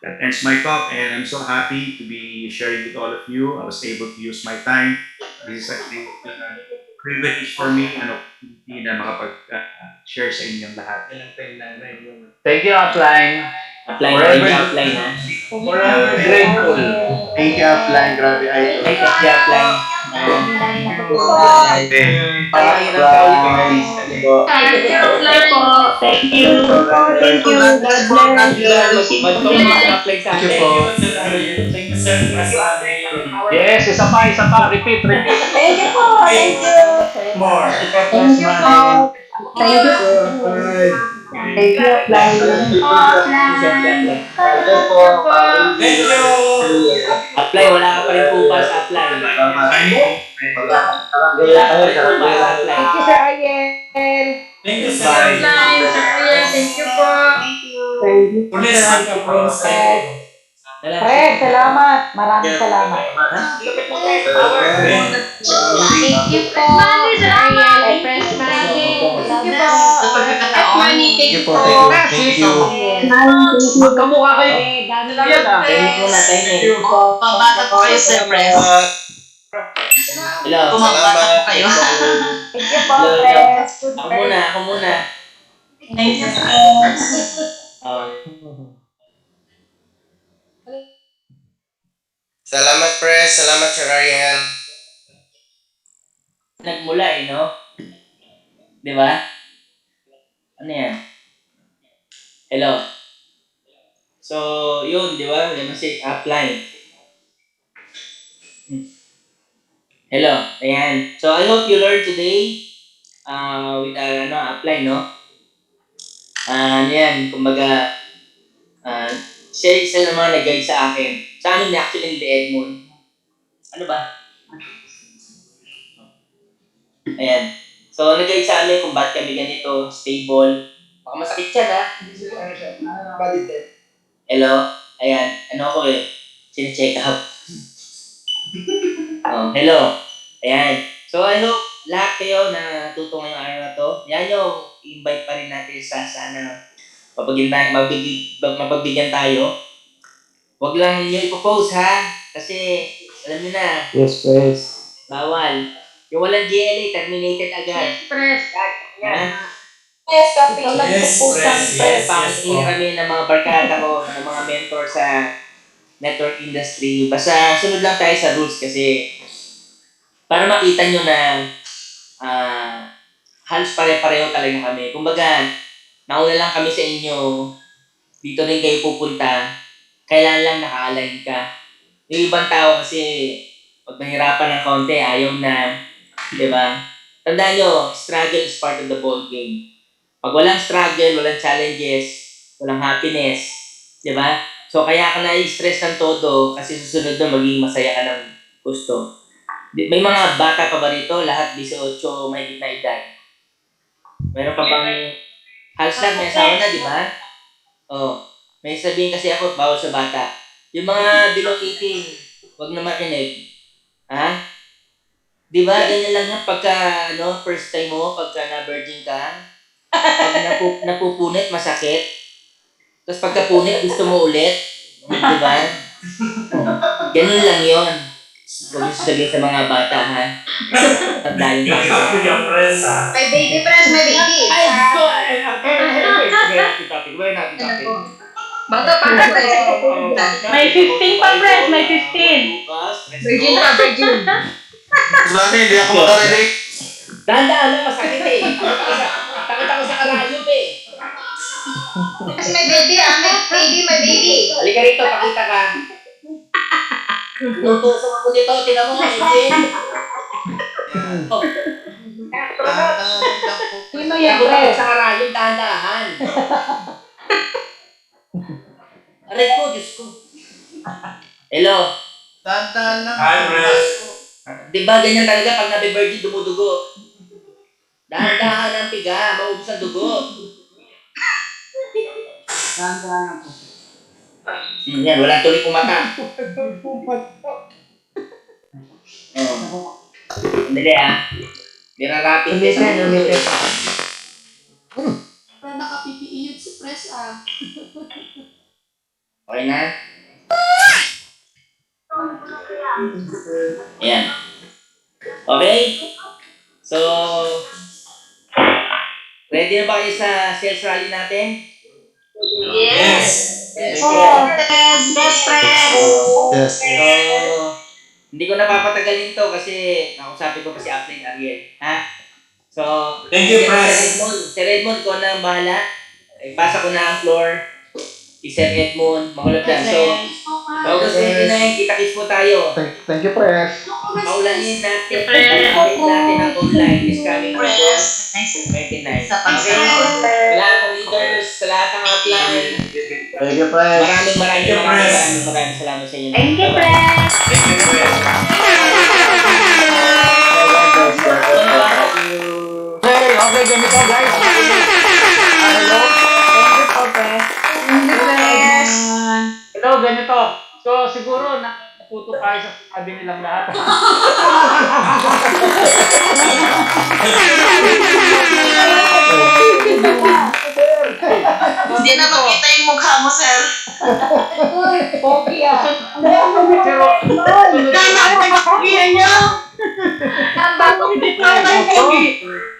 that ends my talk and I'm so happy to be sharing with all of you. I was able to use my time. This is actually a privilege for me opportunity na makapag-share sa inyong lahat. Thank you, Upline. Apply Forever. na, apply na. Forever grateful. Thank you, Upline. Grabe, idol. Thank you, apply. Thank you, Fly po. Thank you. Thank you. God bless. Mag-apply sa akin. Yes, isa pa. Repeat. Thank you po. Thank you. More. Thank you po. Thank you. Thank you, Fly. Thank you. Apply, wala ka pa rin pupas, apply. Wala ka pa rin pupas, apply. Thank you, Sir Ariel. Thank you, Sir Ariel. Thank you po. Thank you. Fred, salamat. Maraming salamat. Thank you po, Sir Ariel. Press money. Thank you po. Money, thank you po. Thank you. Magkamukha kayo. Thank you na, thank you. Pabata po kayo, Sir Press. Hello. Pumabata po kayo. Thank you po, Fred. Ako muna. Thank you. Salamat, Press. Salamat, Sir Ariel. Nagmula no? Di ba? Ano yan? Hello. So, yun, di ba? Yan si apply. Hello. Ayan. So, I hope you learned today with apply, no? Yan, kumbaga, siya isa ng mga nag-guide sa akin. Sa amin, actually, hindi Edmond. Ano ba? Ayan. So, nag-guide sa amin kung bakit kami ganito, stable. Baka masakit yan, ha? Hello? Ayan. Ano ako sine-check up. Hello. Ayan. So, I hope lahat kayo na natuto ngayong araw na to. Yan yung invite pa rin natin sa sana mapagbigyan tayo. Huwag lang nyo ipopost, ha? Kasi, alam nyo na, Yes, Press. bawal. Yung walang GLA, terminated agad. Press. Ha? Yes, copy. Pakinggan kami ng mga barkada ko, ng mga mentor sa network industry. Basta sunod lang tayo sa rules kasi para makita nyo na halos pare-pareho talaga kami. Kumbaga, nauna lang kami sa inyo, dito rin kayo pupunta, kailangan lang naka-align ka. Yung ibang tao kasi, pag nahirapan ng konti, ayaw na, di ba? Tandaan nyo, struggle is part of the ball game. Pag walang struggle, walang challenges, walang happiness, di ba? So, kaya ka na-stress ng todo kasi susunod na maging masaya ka ng gusto. May mga bata pa ba rito? Lahat 18, may na edad. Meron pa bang halos lahat may asawa na, di ba? May sabihin kasi ako, bawal sa bata. Yung mga below 18, wag na makinig. Ha? Di ba? Ganyan lang yan pagka, first time mo, pagka na-virgin ka. Pag napupunit, masakit. Tapos pagkapunit, gusto mo ulit. Di ba? Ganun lang yon. Huwag yung sabihin sa mga bata, ha? Tandaan pa. May baby, Press. May baby. Bata pa ka, Press. May 15 pa, Press. May 15. Virgin pa, virgin. Sorry, hindi ako makarinig. Dahan-dahan lang, masakit eh. Takot Nakita ko sa karayom eh. Kasi my baby, my baby. Halika rito, pakita ka. Tutusok ako dito, tinan mo, Engine. Oh. Sino yan, Takot ako pre? sa karayom, dahan-dahan. Aray ko, Diyos ko. Hello. Dahan-dahan lang. Hi, Pres. Di ba ganyan talaga pag nabe-virgin dumudugo? Dahan-dahan ang piga, maubos ang dugo. Dahan-dahan po. Yan, walang tuloy pumata. Oh. Hindi Nirarapid ka sa mundo. Pero naka-PPE yun si Pres Okay na? Ayan. Okay? So, ready na ba kayo sa sales rally natin? Yes. Yes. Best friend. Yes. So, hindi ko napapatagalin to kasi nakausapin ko pa si Apling Ariel. Ha? So, Thank you, Pres. Si Redmond, ikaw na ang bahala. Ipasa ko na ang floor. Si Sir Edmond, makulap lang. So, August 29, kita-kits po tayo. Thank you, Pres. Paulanin natin ang online this coming Press. 29. Sa Okay? Sa lahat ng leaders, sa lahat ng upline, Thank you, Pres. maraming salamat sa inyo. Thank you, Bye-bye. Pres. Thank you, Pres. Okay, okay, ganito guys. Hello? Thank you po, Pres. Hello, ganito. So, siguro, natuto tayo sa sabi nilang lahat. Hindi na makita yung mukha mo, sir. Pogi ah. Pero, sunod niyo.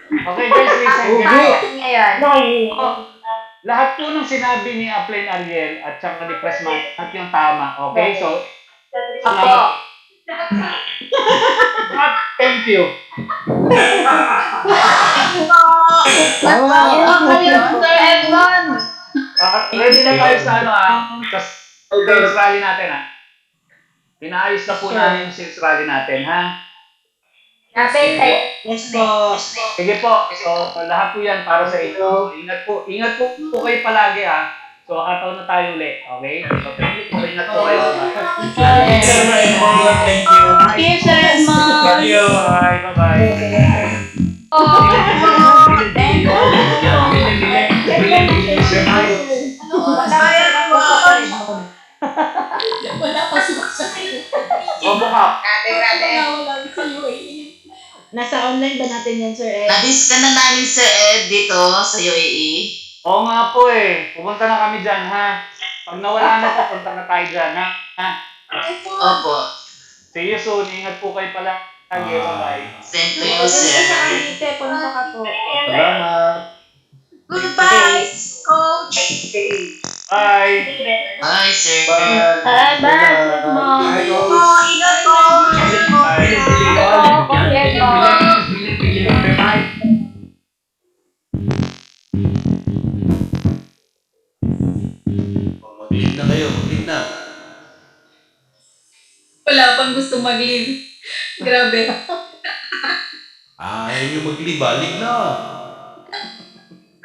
Okay guys, listen. Ganito. Ngayon. Lahat po ng sinabi ni Aplen Ariel at saka ni Pressman at yung tama. Okay? So, salamat. Thank you. Sir Edmond. Ready na tayo sa sa sales rally natin Pinaayos na po namin yung sales rally natin Yes po. Sige po. So, lahat po yan para sa inyo. Ingat po kayo palagi So, kataon na tayo ulit. Okay? So, ingat po kayo. Thank you, everyone. Thank you. Thank you, Sir Edmond. Thank you. Bye. Bye-bye. Thank Wala pa sumasakit. Bukap. Wala sa UAE. Nasa online ba natin yan, Sir Ed? Na-disc ka na namin, Sir Ed, dito sa UAE. Oo nga po Pupunta na kami dyan, Pag nawala na po, punta na tayo dyan, Opo. See you soon. Ingat po kayo pala. Bye. Same to you, sir. Punta ka po. Salamat. Goodbye, Coach. Bye. Bye, sir. Bye. Bye, Sir Edmond. Ingat po. Mag-leave na kayo. Mag-leave na. Wala pang gusto mag-leave. Grabe. Ayaw nyo mag-leave. Balik na.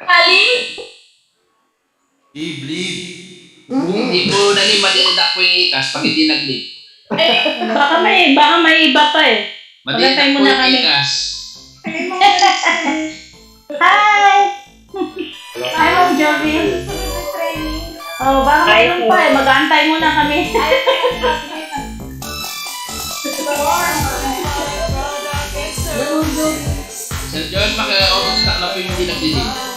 Aling? Leave. Hindi po nalimad yung po yung ikas pag hindi nag-leave. Baka may iba pa Magantay mo na kami. Hi! Hi, Ma'am Jovi. Baka mayroon pa Mag-aantay mo na kami. Sir John, maka-auto na po yung hindi nag-leave.